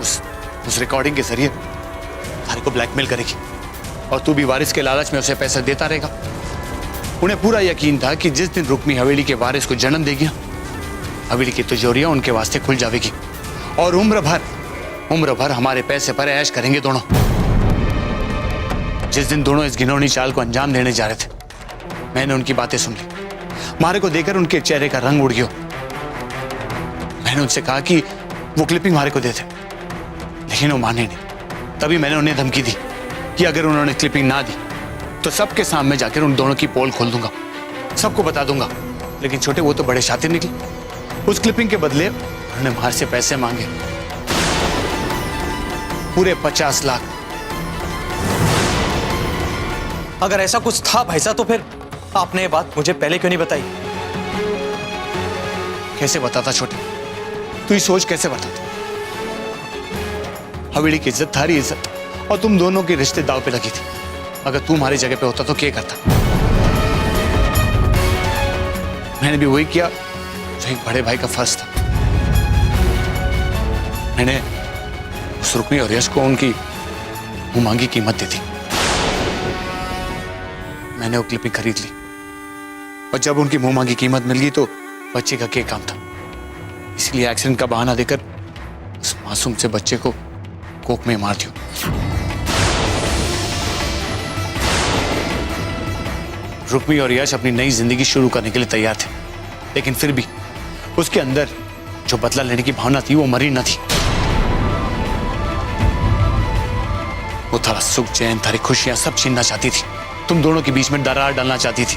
Speaker 4: उस रिकॉर्डिंग के जरिए थारे को ब्लैकमेल करेगी, और तू भी वारिस के लालच में उसे पैसे देता रहेगा। उन्हें पूरा यकीन था कि जिस दिन रुक्मी हवेली के वारिस को जन्म देगी, हवेली की तिजोरियां उनके वास्ते खुल जाएगी, और उम्र भर हमारे पैसे पर ऐश करेंगे दोनों। जिस दिन दोनों इस घिनौनी चाल को अंजाम देने जा रहे थे, मैंने उनकी बातें सुन ली। मारे को देकर उनके चेहरे का रंग उड़ गया। मैंने उनसे कहा कि वो क्लिपिंग मारे को दे दे, लेकिन वो माने नहीं। तभी मैंने उन्हें धमकी दी कि अगर उन्होंने क्लिपिंग ना दी तो सबके सामने जाकर उन दोनों की पोल खोल दूंगा, सबको बता दूंगा। लेकिन छोटे वो तो बड़े शातिर निकले। उस क्लिपिंग के बदले उन्होंने मार से पैसे मांगे, पूरे 50 लाख।
Speaker 8: अगर ऐसा कुछ था भाई साहब, तो फिर आपने ये बात मुझे पहले क्यों नहीं बताई?
Speaker 4: कैसे बताता छोटे, तू ही सोच कैसे बताता। हवेली की इज्जत, थारी इज्जत, और तुम दोनों के रिश्ते दाव पे लगी थी। अगर तू हमारी जगह पे होता तो क्या करता? मैंने भी वही किया जो एक बड़े भाई का फर्ज था। मैंने उस रुक्मी और यश को उनकी मुंह मांगी कीमत दी थी। मैंने वो क्लिपिंग खरीद ली, और जब उनकी मुंह मांगी कीमत मिल गई तो बच्चे का क्या काम था, इसलिए एक्सीडेंट का बहाना देकर उस मासूम से बच्चे को कोख में मार दिया। रुक्मी और यश अपनी नई जिंदगी शुरू करने के लिए तैयार थे, लेकिन फिर भी उसके अंदर जो बदला लेने की भावना थी वो मरी न थी। वो थारा सुख चैन, थारी खुशियां सब छीनना चाहती थी, तुम दोनों के बीच में दरार डालना चाहती थी।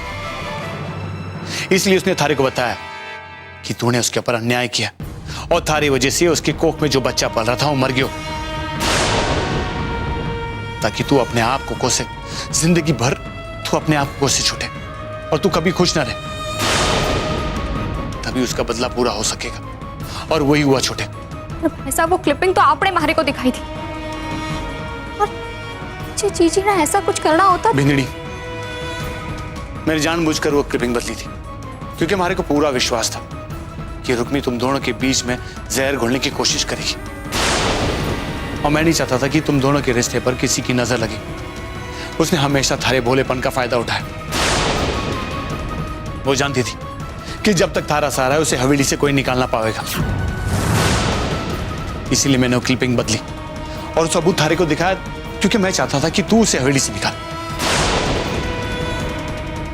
Speaker 4: इसलिए उसने थारे को बताया कि तूने उसके ऊपर अन्याय किया, और थारी वजह से उसके कोख में जो बच्चा पल रहा था वो मर गया, ताकि तू अपने आप को कोसे। जिंदगी भर तू अपने आप को कोसे छूटे, और तू कभी खुश ना रहे, तभी उसका बदला पूरा हो सकेगा। और वही हुआ छोटे।
Speaker 7: ऐसा वो क्लिपिंग तो आपने मारे को दिखाई थी, और जीजी ने ऐसा कुछ करना होता।
Speaker 4: भिंदड़ी, मैंने जानबूझकर वो क्लिपिंग बदली थी, क्योंकि हमारे को पूरा विश्वास था कि रुक्मी तुम दोनों के बीच में जहर घोलने की कोशिश करेगी, और मैं नहीं चाहता था कि तुम दोनों के रिश्ते पर किसी की नजर लगे। उसने हमेशा थारे भोलेपन का फायदा उठाया। वो जानती थी कि जब तक थारा सहारा है उसे हवेली से कोई निकाल ना पाएगा। इसीलिए मैंने वो क्लिपिंग बदली और सबूत थारे को दिखाया, क्योंकि मैं चाहता था कि तू उसे हवेली से निकाल।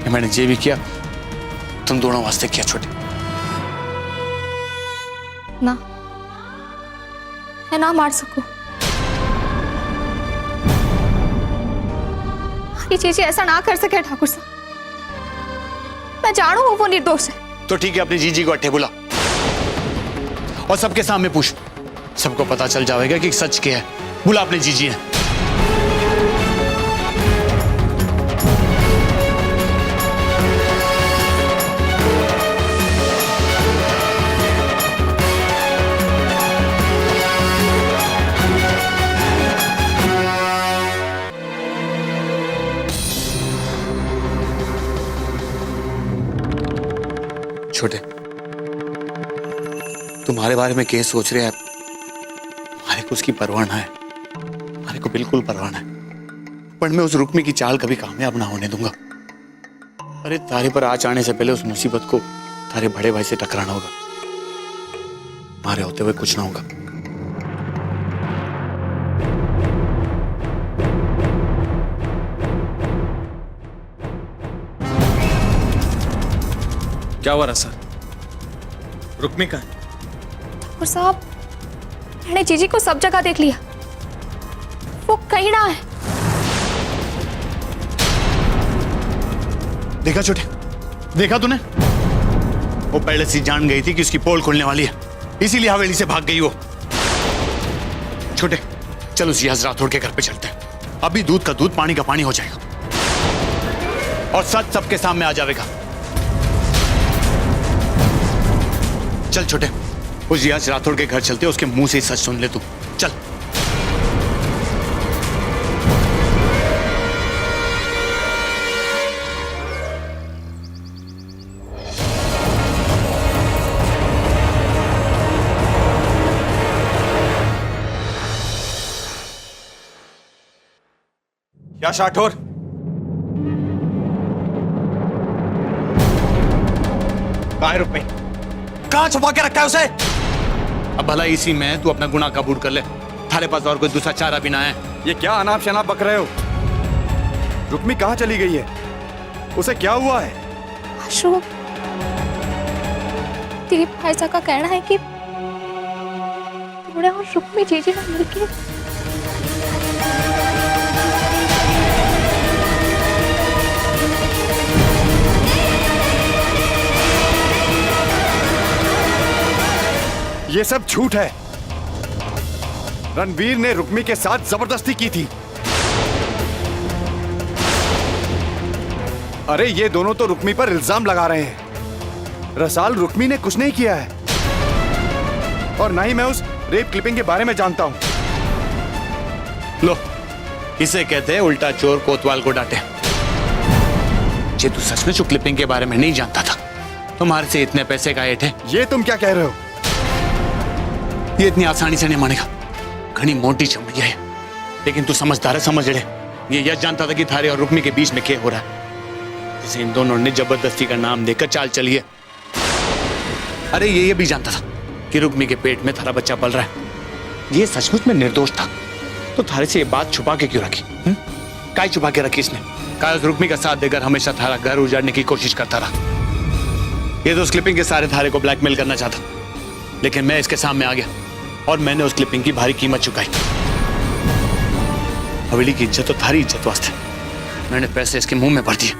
Speaker 4: मैंने जे भी किया तुम दोनों वास्ते किया छोटे,
Speaker 7: ना, मैं ना मार सकूं। ये चीजें ऐसा ना कर सके ठाकुर साहब। मैं जानू हूं वो निर्दोष है।
Speaker 4: तो ठीक है, अपनी जीजी को अट्ठे बुला और सबके सामने पूछ। सबको पता चल जाएगा कि सच क्या है। बुला अपनी जीजी है। छोटे, तुम्हारे बारे में क्या सोच रहे हैं? हमारे को उसकी परवाह ना है, हमारे को बिल्कुल परवाह ना है। पर मैं उस रुक्मी की चाल कभी कामयाब ना होने दूंगा। अरे तारे पर आँच आने से पहले उस मुसीबत को तारे बड़े भाई से टकराना होगा। हमारे होते हुए कुछ ना होगा।
Speaker 8: क्या हुआ सर? रुक्मी कहाँ है?
Speaker 7: ठाकुर साहब, मैंने जीजी को सब जगह देख लिया, वो कहीं ना है।
Speaker 4: देखा छोटे, देखा तूने? वो पहले से जान गई थी कि उसकी पोल खुलने वाली है, इसीलिए हवेली से भाग गई वो। छोटे, चल उस यज राठौड़ के घर पे चलते हैं। अभी दूध का दूध, पानी का पानी हो जाएगा और सच सबके सामने आ जाएगा। चल छोटे, उस यज राठौड़ के घर चलते, उसके मुंह से ही सच सुन ले तू। चल।
Speaker 8: यश राठौर, कहाँ है रुक्मी? कहाँ छुपा के रखा है उसे?
Speaker 4: अब भला इसी में तू अपना गुनाह कबूल कर ले। थारे पास और कोई दूसरा चारा भी ना है।
Speaker 8: ये क्या अनाप शनाप बक रहे हो? रुक्मी कहाँ चली गई है? उसे क्या हुआ है?
Speaker 7: आशु, दिलीप भाई साहब का कहना है कि थोड़ा और रुक्मी जीजी ना मिलके
Speaker 8: ये सब झूठ है। रणवीर ने रुक्मी के साथ जबरदस्ती की थी। अरे ये दोनों तो रुक्मी पर इल्जाम लगा रहे हैं। रसाल रुक्मी ने कुछ नहीं किया है और ना ही मैं उस रेप क्लिपिंग के बारे में जानता हूं।
Speaker 4: लो, इसे कहते हैं उल्टा चोर कोतवाल को डांटे। जे तू सच में जो क्लिपिंग के बारे में नहीं जानता था, तुम्हारे से इतने पैसे का आए थे।
Speaker 8: ये तुम क्या कह रहे हो?
Speaker 4: ये इतनी आसानी से नहीं मानेगा। घनी मोटी चमड़िया है, लेकिन तू समझदार है, समझ ले। ये यश जानता था कि थारे और रुक्मी के बीच में क्या हो रहा है, जिसे इन दोनों ने जबरदस्ती का नाम देकर चाल चली है। अरे ये भी जानता था कि रुक्मी के पेट में थारा बच्चा पल रहा है। ये सचमुच में निर्दोष था, तो थारे से ये बात छुपा के क्यों रखी? काय छुपा के रखी इसने? काय उस रुक्मी का साथ देकर हमेशा थारा घर उजाड़ने की कोशिश करता रहा। ये तो उस क्लिपिंग के सारे थारे को ब्लैकमेल करना चाहता, लेकिन मैं इसके सामने आ गया और मैंने उस क्लिपिंग की भारी कीमत चुकाई। हवेली की इज्जत तो थारी इज्जत वास्ते मैंने पैसे इसके मुंह में भर दिए,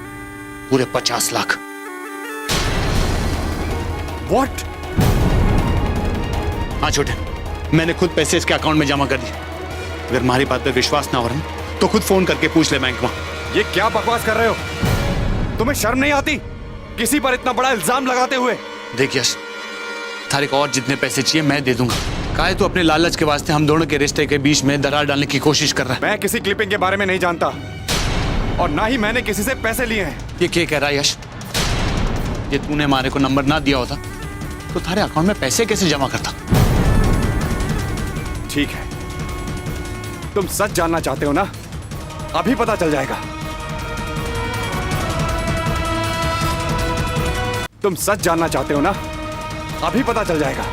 Speaker 4: पूरे 50 लाख।
Speaker 8: What?
Speaker 4: हाँ छोटे, मैंने खुद पैसे इसके अकाउंट में जमा कर दिए। अगर हमारी बात पे विश्वास ना हो रहा तो खुद फोन करके पूछ ले बैंक में।
Speaker 8: ये क्या बकवास कर रहे हो? तुम्हें शर्म नहीं आती किसी पर इतना बड़ा इल्जाम लगाते हुए?
Speaker 4: देख यश, थारे को और जितने पैसे चाहिए मैं दे दूंगा। काहे तो अपने लालच के वास्ते हम दोनों के रिश्ते के बीच में दरार डालने की कोशिश कर रहा है।
Speaker 8: मैं किसी क्लिपिंग के बारे में नहीं जानता और ना ही मैंने किसी से पैसे लिए हैं।
Speaker 4: ये क्या कह रहा है यश? ये तूने हमारे को नंबर ना दिया होता तो थारे अकाउंट में पैसे कैसे जमा करता?
Speaker 8: ठीक है, तुम सच जानना चाहते हो ना? अभी पता चल जाएगा। तुम सच जानना चाहते हो ना? अभी पता चल जाएगा।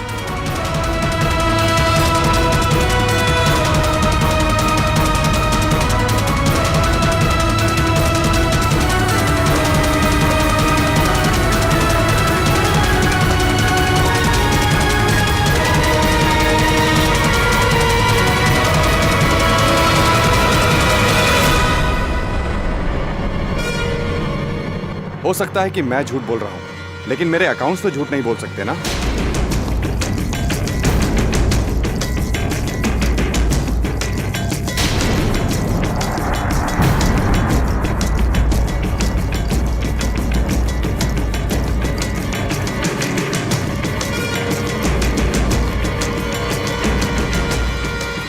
Speaker 12: हो सकता है कि मैं झूठ बोल रहा हूं, लेकिन मेरे अकाउंट्स तो झूठ नहीं बोल सकते ना।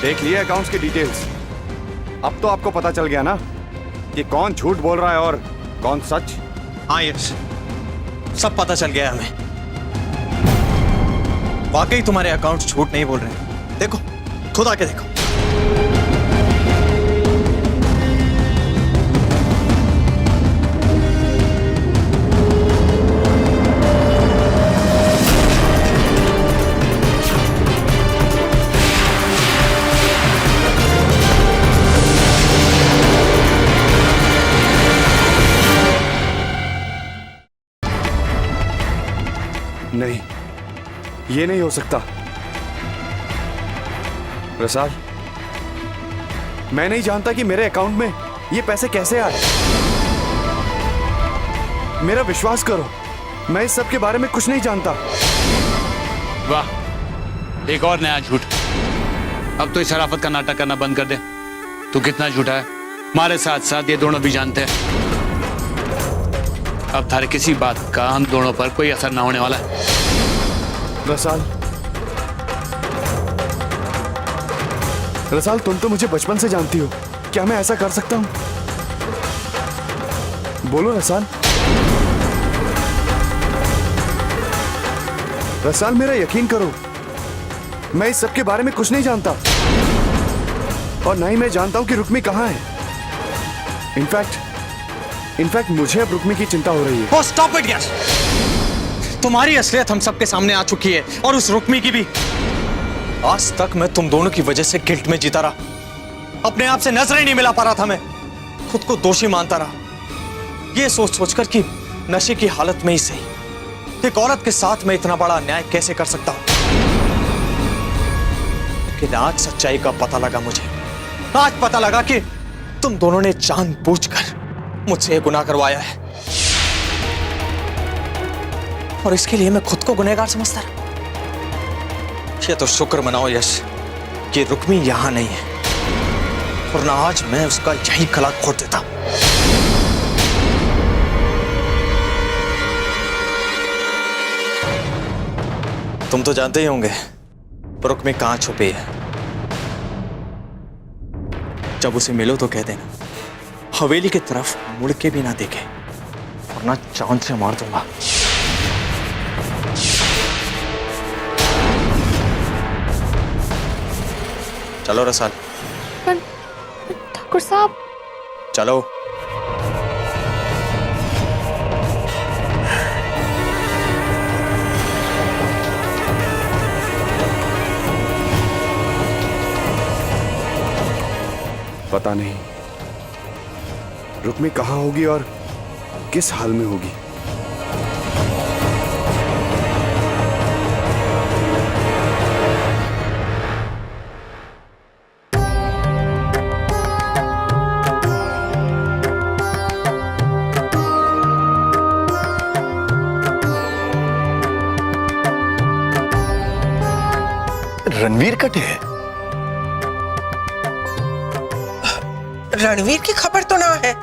Speaker 12: देख लिए अकाउंट्स की डिटेल्स। अब तो आपको पता चल गया ना कि कौन झूठ बोल रहा है और कौन सच।
Speaker 8: हाँ यश, सब पता चल गया हमें। वाकई तुम्हारे अकाउंट्स झूठ नहीं बोल रहे। देखो, खुद आके देखो।
Speaker 12: नहीं, ये नहीं हो सकता। रसाल, मैं नहीं जानता कि मेरे अकाउंट में ये पैसे कैसे आए। मेरा विश्वास करो, मैं इस सब के बारे में कुछ नहीं जानता।
Speaker 4: वाह, एक और नया झूठ। अब तो इस शराफत का नाटक करना बंद कर दे। तू कितना झूठा है, हमारे साथ साथ ये दोनों भी जानते हैं। अब थारे किसी बात का हम दोनों पर कोई असर ना होने वाला है।
Speaker 12: रसाल, रसाल, तुम तो मुझे बचपन से जानती हो। क्या मैं ऐसा कर सकता हूं? बोलो रसाल। रसाल, मेरा यकीन करो, मैं इस सब के बारे में कुछ नहीं जानता, और ना ही मैं जानता हूं कि रुक्मी कहां है। इनफैक्ट मुझे अब रुक्मी की चिंता हो रही है।
Speaker 8: स्टॉप इट यश। तुम्हारी असलियत हम सबके सामने आ चुकी है, और उस रुक्मी की भी। आज तक मैं तुम दोनों की वजह से गिल्ट में जीता रहा। अपने आप से नजरें नहीं मिला पा रहा था। मैं खुद को दोषी मानता रहा, ये सोच सोचकर कि नशे की हालत में ही सही एक औरत के साथ मैं इतना बड़ा अन्याय कैसे कर सकता हूं। लेकिन आज सच्चाई का पता लगा मुझे। आज पता लगा कि तुम दोनों ने जानबूझकर मुझसे ये गुनाह करवाया है, और इसके लिए मैं खुद को गुनहगार समझता रहा। ये तो शुक्र मनाओ यश कि रुक्मी यहां नहीं है, वरना आज मैं उसका यही गला घोट देता। तुम तो जानते ही होंगे रुक्मी कहां छुपी है। जब उसे मिलो तो कह देना हवेली की तरफ मुड़ के भी ना देखे, वरना चांद से मार दूंगा। चलो रसाल।
Speaker 5: पर ठाकुर साहब।
Speaker 8: चलो।
Speaker 12: पता नहीं रुक्मी कहां होगी और किस हाल में होगी।
Speaker 6: रणवीर कटे है?
Speaker 10: रणवीर की खबर तो ना है,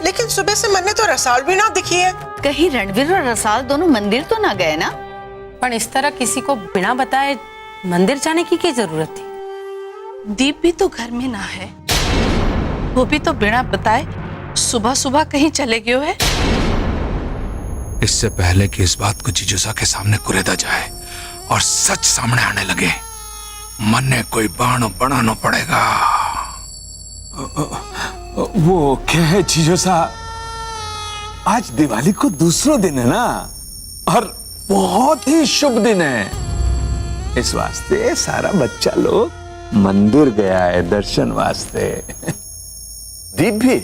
Speaker 10: लेकिन सुबह से मैंने तो रसाल भी ना दिखी है।
Speaker 9: कहीं रणवीर और रसाल दोनों मंदिर तो ना गए ना?
Speaker 13: पर इस तरह किसी को बिना बताए मंदिर जाने की क्या जरूरत थी?
Speaker 9: दीप भी तो घर में ना है, वो भी तो बिना बताए सुबह सुबह कहीं चले गए है।
Speaker 3: इससे पहले कि इस बात को जीजूसा के सामने कुरेदा जाए और सच सामने आने लगे, मन ने कोई बहाना बनाना पड़ेगा।
Speaker 14: वो क्या है जीजूसा, आज दिवाली को दूसरा दिन है ना, और बहुत ही शुभ दिन है। इस वास्ते सारा बच्चा लोग मंदिर गया है दर्शन वास्ते।
Speaker 6: दीप भी?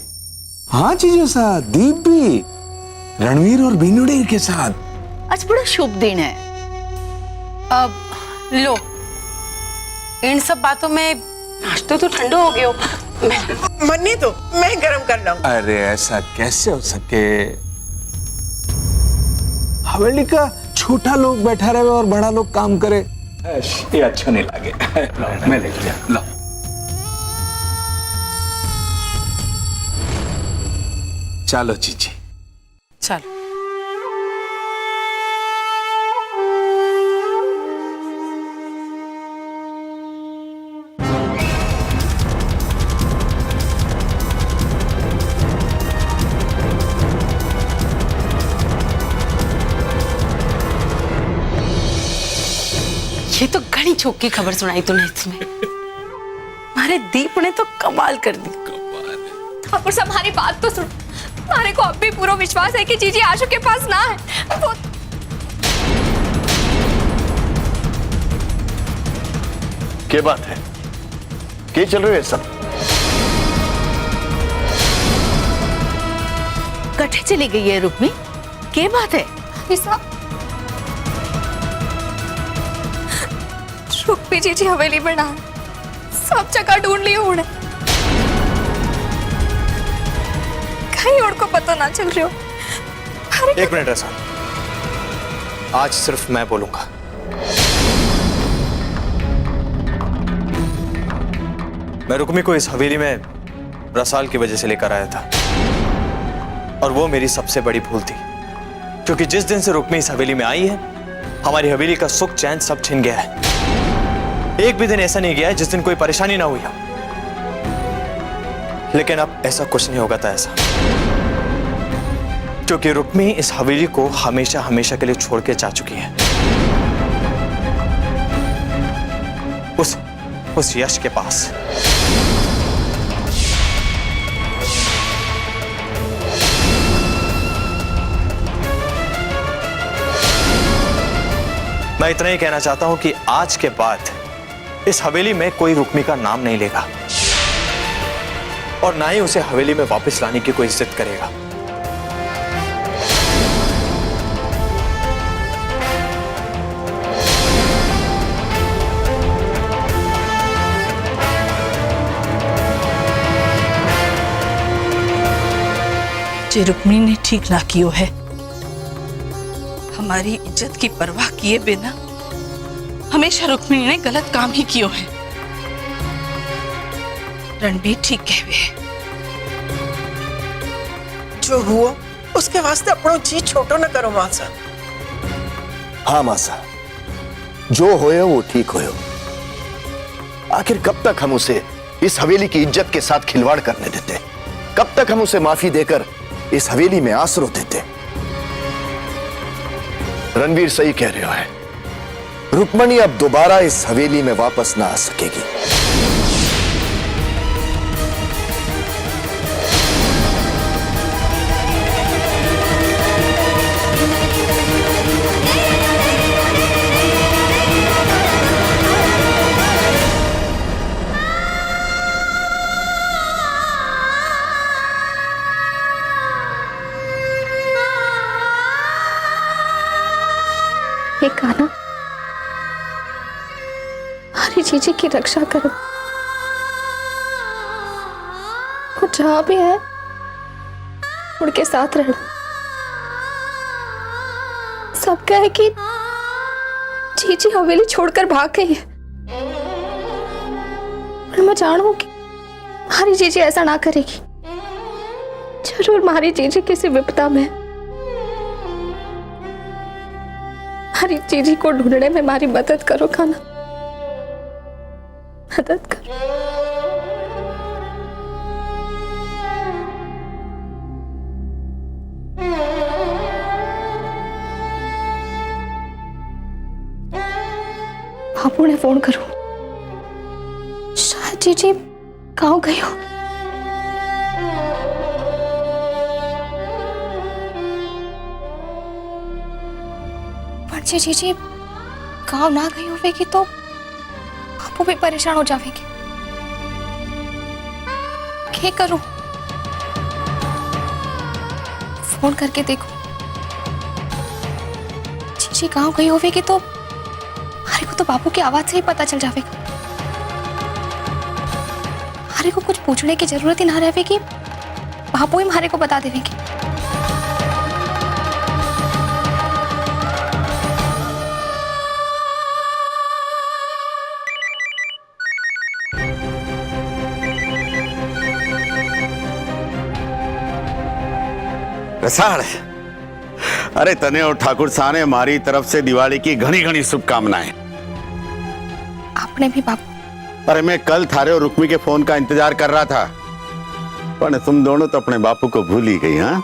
Speaker 14: हाँ जीजूसा, दीप भी, रणवीर और बीनुड़ी के साथ।
Speaker 9: आज बड़ा शुभ दिन है।
Speaker 13: अब लो, इन सब बातों में नाश्ता तो ठंडा हो गया।
Speaker 10: मन्नी तो मैं गरम कर लाऊं।
Speaker 14: अरे ऐसा कैसे हो सके, हवेली का छोटा लोग बैठा रहे और बड़ा लोग काम करे, ये अच्छा नहीं लगे। मैं लेके जा लो। चलो जीजी।
Speaker 13: चलो। ये तो घनी चौक की खबर सुनाई तूने इसमें। हमारे दीप ने तो कमाल कर दी।
Speaker 5: ठाकुर साहब हमारी बात तो सुन। हमारे को अब भी पूरा विश्वास है कि जीजी आशु के पास ना है। वो
Speaker 6: क्या बात है? क्या चल रही है सब?
Speaker 9: कठे चली गई है रुक्मी? क्या बात है?
Speaker 5: रुक्मी जीजी हवेली में ना, सब जगह ढूंढ ली उन्हें, कहीं और को पता ना चल रही हो।
Speaker 8: एक मिनट ऐसा, आज सिर्फ मैं बोलूंगा। मैं रुक्मी को इस हवेली में रसाल की वजह से लेकर आया था, और वो मेरी सबसे बड़ी भूल थी, क्योंकि जिस दिन से रुक्मी इस हवेली में आई है, हमारी हवेली का सुख चैन सब छिन गया है। एक भी दिन ऐसा नहीं गया है जिस दिन कोई परेशानी ना हुई हो। लेकिन अब ऐसा कुछ नहीं होगा था ऐसा, क्योंकि रुक्मी इस हवेली को हमेशा हमेशा के लिए छोड़ के जा चुकी है, उस यश के पास। मैं इतना ही कहना चाहता हूं कि आज के बाद इस हवेली में कोई रुक्मी का नाम नहीं लेगा, और ना ही उसे हवेली में वापस लाने की कोई जिद करेगा।
Speaker 9: जे रुक्मिणी ने ठीक ना कियो है। हमारी इज्जत की परवाह किए बिना हमेशा रुक्मिणी ने गलत काम ही कियो है। रणबीर ठीक कहवे है।
Speaker 10: जो हुआ उसके वास्ते अपनो जी छोटो न करो मासा।
Speaker 6: हाँ मासा, जो होयो वो ठीक होयो। आखिर कब तक हम उसे इस हवेली की इज्जत के साथ खिलवाड़ करने देते? कब तक हम उसे माफी देकर इस हवेली में आसरो देते? रणवीर सही कह रहे है, रुक्मणी अब दोबारा इस हवेली में वापस ना आ सकेगी।
Speaker 7: ये कान्हा, हमारी जीजी की रक्षा करो। वो जहां भी है उनके साथ रहना। सब कहे कि जीजी हवेली छोड़कर भाग गई है, पर मैं जानू कि हमारी जीजी ऐसा ना करेगी। जरूर हमारी जीजी किसी विपदा में, हमारी जीजी को ढूंढने में हमारी मदद करो कान्हा, मदद करो। बापू ने फोन करो, शायद जीजी गाँव गई हो। जीजी गाँव ना गई होगी तो बापू भी परेशान हो जाएंगे। क्या करूं? फोन करके देखो। जीजी गाँव गई होगी तो हमारे को तो बापू की आवाज से ही पता चल जाएगा। हमारे को कुछ पूछने की जरूरत ही ना रहेगी, बापू ही हमारे को बता देंगे।
Speaker 4: रसाल, अरे तने और ठाकुर साने मारी तरफ से दिवाली की घनी घनी शुभकामनाएं।
Speaker 7: आपने भी बापू।
Speaker 4: अरे मैं कल थारे और रुक्मी के फोन का इंतजार कर रहा था, पर तुम दोनों तो अपने बापू को भूल ही गई। हाँ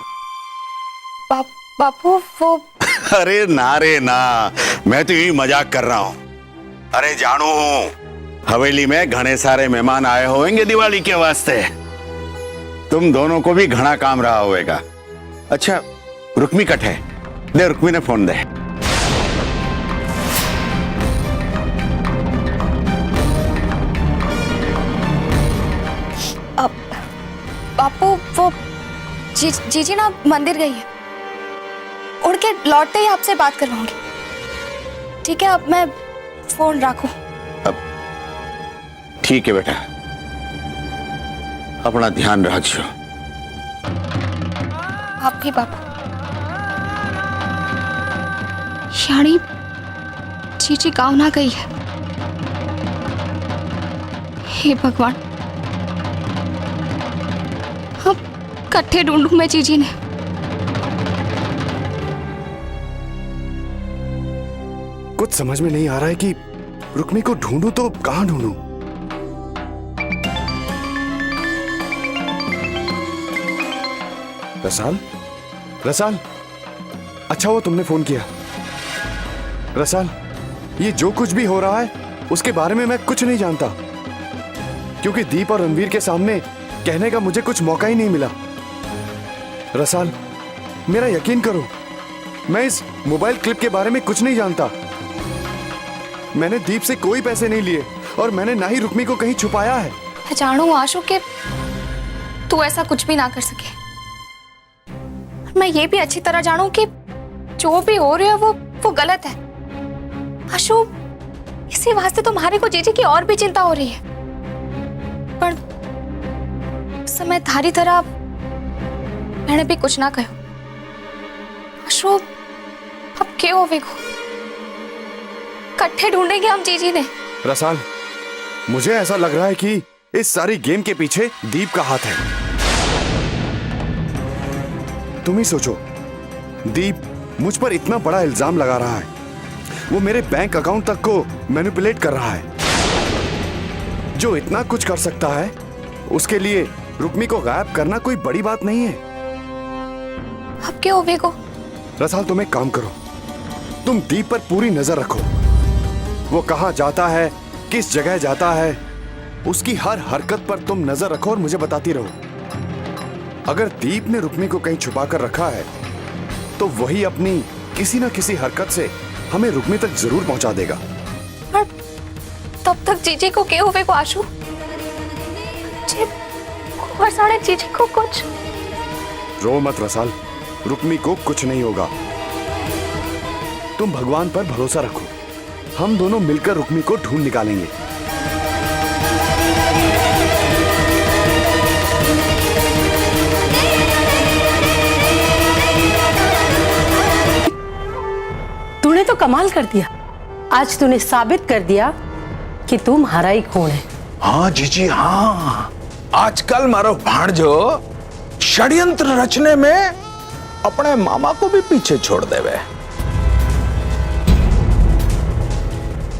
Speaker 7: बापू वो
Speaker 4: अरे ना रे ना, मैं तो यही मजाक कर रहा हूं। अरे जानू हूं, हवेली में घने सारे मेहमान आए होंगे दिवाली के वास्ते। तुम दोनों को भी घना काम रहा होगा। अच्छा रुक्मी कट है, दे रुक्मी ने फोन दे।
Speaker 7: अब बापू वो जीजी ना मंदिर गई है, उड़ के लौटते ही आपसे बात करवाऊंगी। ठीक है, अब मैं फोन रखूं।
Speaker 4: अब ठीक है बेटा, अपना ध्यान रखियो।
Speaker 7: आप भी बापू। शाणी जीजी गाँव ना गई है। हे भगवान, अब कट्ठे ढूंढूं मैं जीजी ने।
Speaker 12: कुछ समझ में नहीं आ रहा है कि रुक्मी को ढूंढूं तो कहां ढूंढूं। रसाल, रसाल, अच्छा वो तुमने फोन किया। रसाल, ये जो कुछ भी हो रहा है उसके बारे में मैं कुछ नहीं जानता, क्योंकि दीप और रणवीर के सामने कहने का मुझे कुछ मौका ही नहीं मिला। रसाल, मेरा यकीन करो, मैं इस मोबाइल क्लिप के बारे में कुछ नहीं जानता। मैंने दीप से कोई पैसे नहीं लिए और मैंने ना ही रुक्मी को कहीं छुपाया है।
Speaker 7: मैं जानू आशु के तू ऐसा कुछ भी ना कर सके। मैं ये भी अच्छी तरह जानू कि जो भी हो रहा है वो गलत है। आशु, इसी वास्ते तुम्हारे को जीजी की और भी चिंता हो रही है। पर उस समय थारी तरह मैंने भी कुछ ना कहो। आशु, अब क्या होवेगो? कट्ठे ढूंढेंगे हम जीजी ने।
Speaker 12: रसाल, मुझे ऐसा लग रहा है कि इस सारी गेम के पीछे दीप का हाथ है। तुम ही सोचो, दीप मुझ पर इतना बड़ा इल्जाम लगा रहा है, वो मेरे बैंक अकाउंट तक को मैनिपुलेट कर रहा है। जो इतना कुछ कर सकता है उसके लिए रुक्मी को गायब करना कोई बड़ी बात नहीं है।
Speaker 7: अब क्या होवेगो?
Speaker 12: रसाल, तुम एक काम करो, तुम दीप पर पूरी नजर रखो। वो कहां जाता है, किस जगह जाता है, उसकी हर हरकत पर तुम नजर रखो और मुझे बताती रहो। अगर दीप ने रुक्मी को कहीं छुपा कर रखा है तो वही अपनी किसी ना किसी हरकत से हमें रुक्मी तक जरूर पहुंचा देगा।
Speaker 7: पर तब तक जीजी को क्या होवेगो आशु? वर्षाने जीजी को कुछ।
Speaker 12: रो मत रसाल, रुक्मी को कुछ नहीं होगा। तुम भगवान पर भरोसा रखो, हम दोनों मिलकर रुक्मी को ढूंढ निकालेंगे।
Speaker 10: तूने तो कमाल कर दिया। आज तूने साबित कर दिया कि तू हमारा ही खून है।
Speaker 14: हाँ जीजी हाँ, आजकल मारो भाणजो षड्यंत्र रचने में अपने मामा को भी पीछे छोड़ देवे।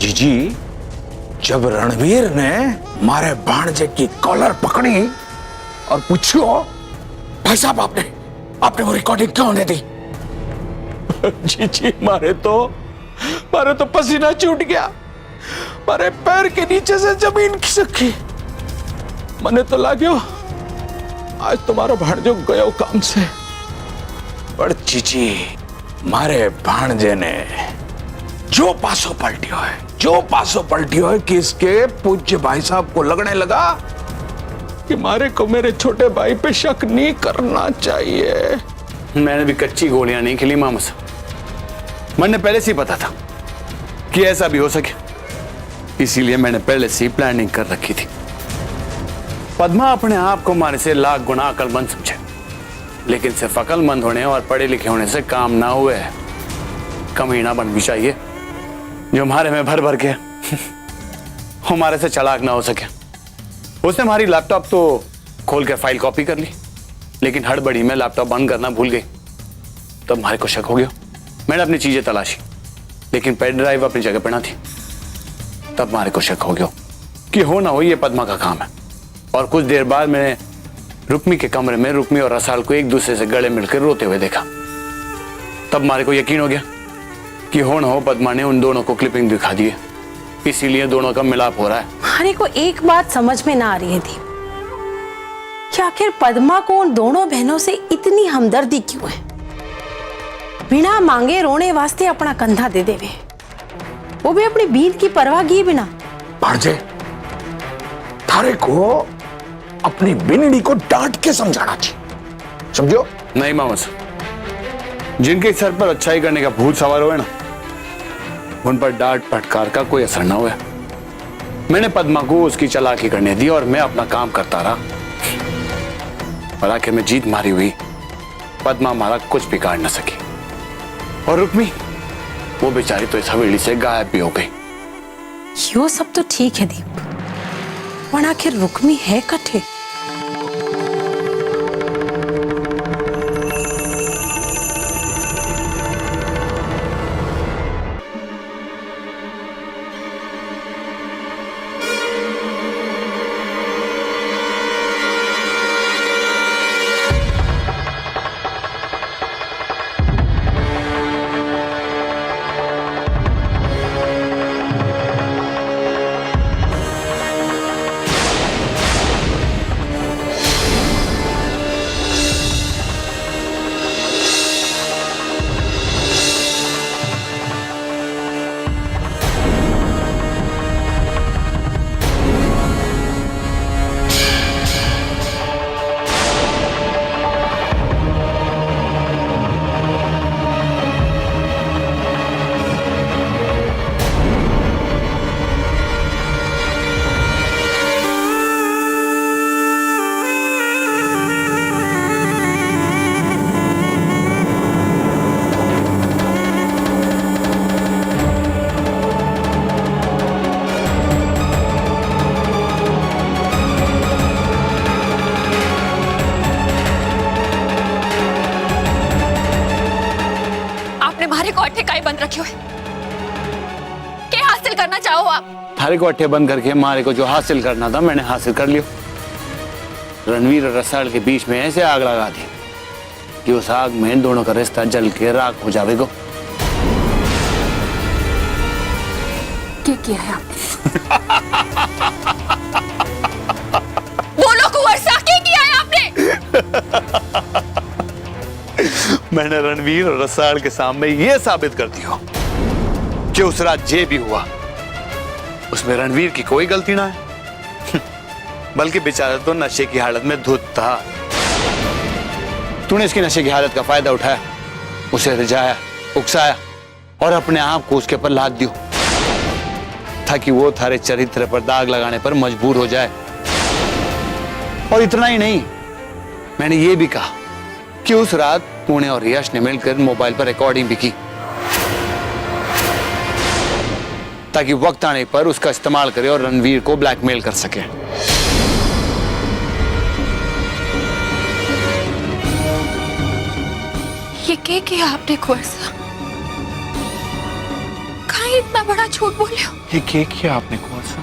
Speaker 14: जीजी, जब रणवीर ने मारे भाणजे की कॉलर पकड़ी और पूछो, भाई साहब आपने वो रिकॉर्डिंग क्यों होने दी? जीजी, मारे तो पसीना छूट गया, मारे पैर के नीचे से जमीन खिसक गई। मने तो लाग्यो आज तुम्हारा भाणजो गयो काम से, पर जीजी मारे भाणजे ने जो पासो पलटियो है कि इसके पूज्य भाई साहब को लगने लगा कि मारे को मेरे छोटे भाई पे शक नहीं करना चाहिए।
Speaker 4: मैंने भी कच्ची गोलियां नहीं खिली मामा साहब, मैंने पहले से ही पता था कि ऐसा भी हो सके, इसीलिए मैंने पहले से ही प्लानिंग कर रखी थी। पद्मा अपने आप को मारे से लाख गुना अकलमंद समझे, लेकिन सिर्फ अकलमंद होने और पढ़े लिखे होने से काम ना हुए। कमीना बन भी चाहिए जो हमारे में भर भर के हमारे से चालाक ना हो सके। उसने हमारी लैपटॉप तो खोल के फाइल कॉपी कर ली, लेकिन हड़बड़ी में लैपटॉप बंद करना भूल गई तब हमारे को शक हो गया। मैंने अपनी चीजें तलाशी, लेकिन पेन ड्राइव अपनी जगह पे ना थी। तब हमारे को शक हो गया कि हो ना हो ये पद्मा का काम है। और कुछ देर बाद मैंने रुक्मी के कमरे में रुक्मी और रसाल को एक दूसरे से गले मिलकर रोते हुए देखा। तब हमारे को यकीन हो गया कि हो ना हो पद्मा ने उन दोनों को क्लिपिंग दिखा दी है, इसीलिए दोनों का मिलाप हो रहा है।
Speaker 13: हमारे को एक बात समझ में ना आ रही थी कि आखिर पद्मा को उन दोनों बहनों से इतनी हमदर्दी क्यों है। बिना मांगे रोने वास्ते अपना कंधा दे देवे, वो भी अपनी बीत की परवाह किए बिना।
Speaker 14: भांजे, थारे को अपनी बिनड़ी को डांट के समझाना चाहिए, समझो?
Speaker 4: नहीं मामा साहब, जिनके सर पर अच्छाई करने का भूत सवार हुए ना, उन पर डांट फटकार का कोई असर ना हुआ। मैंने पद्मा को उसकी चालाकी करने दी और मैं अपना काम करता रहा। और आखिर में जीत मारी हुई पद्मा हमारा कुछ बिगाड़ न सकी। और रुक्मी, वो बेचारी तो इस हवेली से गायब भी हो गई।
Speaker 13: यो सब तो ठीक है दीप, पर आखिर रुक्मी है कठे?
Speaker 7: बंद रखे हुए क्या हासिल करना चाहो आप?
Speaker 4: थारे को अट्ठे बंद करके हमारे को जो हासिल करना था मैंने हासिल कर लिया। रणवीर और रसाल के बीच में ऐसे आग लगा दी कि उस आग में दोनों का रिश्ता जल के राख हो जाएगा।
Speaker 7: क्या किया है आपने? बोलो कुंवरसा, क्या किया है आपने?
Speaker 4: मैंने रणवीर और रसाल के सामने ये साबित कर दिया कि उस रात जे भी हुआ उसमें रणवीर की कोई गलती ना है, बल्कि बेचारा तो नशे की हालत में धुत था। तूने इसकी नशे की हालत का फायदा उठाया, उसे रिझाया, उकसाया और अपने आप को उसके ऊपर लाद दियो ताकि वो थारे चरित्र पर दाग लगाने पर मजबूर हो जाए। और इतना ही नहीं, मैंने ये भी कहा कि उस रात पुणे और यश ने मिलकर मोबाइल पर रिकॉर्डिंग भी की ताकि वक्त आने पर उसका इस्तेमाल करे और रणवीर को ब्लैकमेल कर सके।
Speaker 7: ये क्या किया आपने कुंवरसा? कहीं इतना बड़ा झूठ बोले हो?
Speaker 14: ये क्या किया आपने कुंवरसा?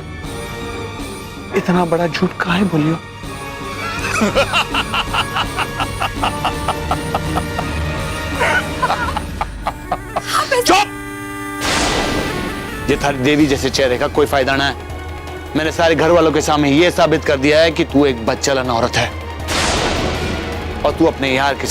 Speaker 14: इतना बड़ा झूठ काहे बोलियो?
Speaker 4: चुप! ये थारी देवी जैसे चेहरे का कोई फायदा ना है। मैंने सारे घर वालों के सामने ये साबित कर दिया है कि तू एक बदचलन औरत है और तू अपने यार के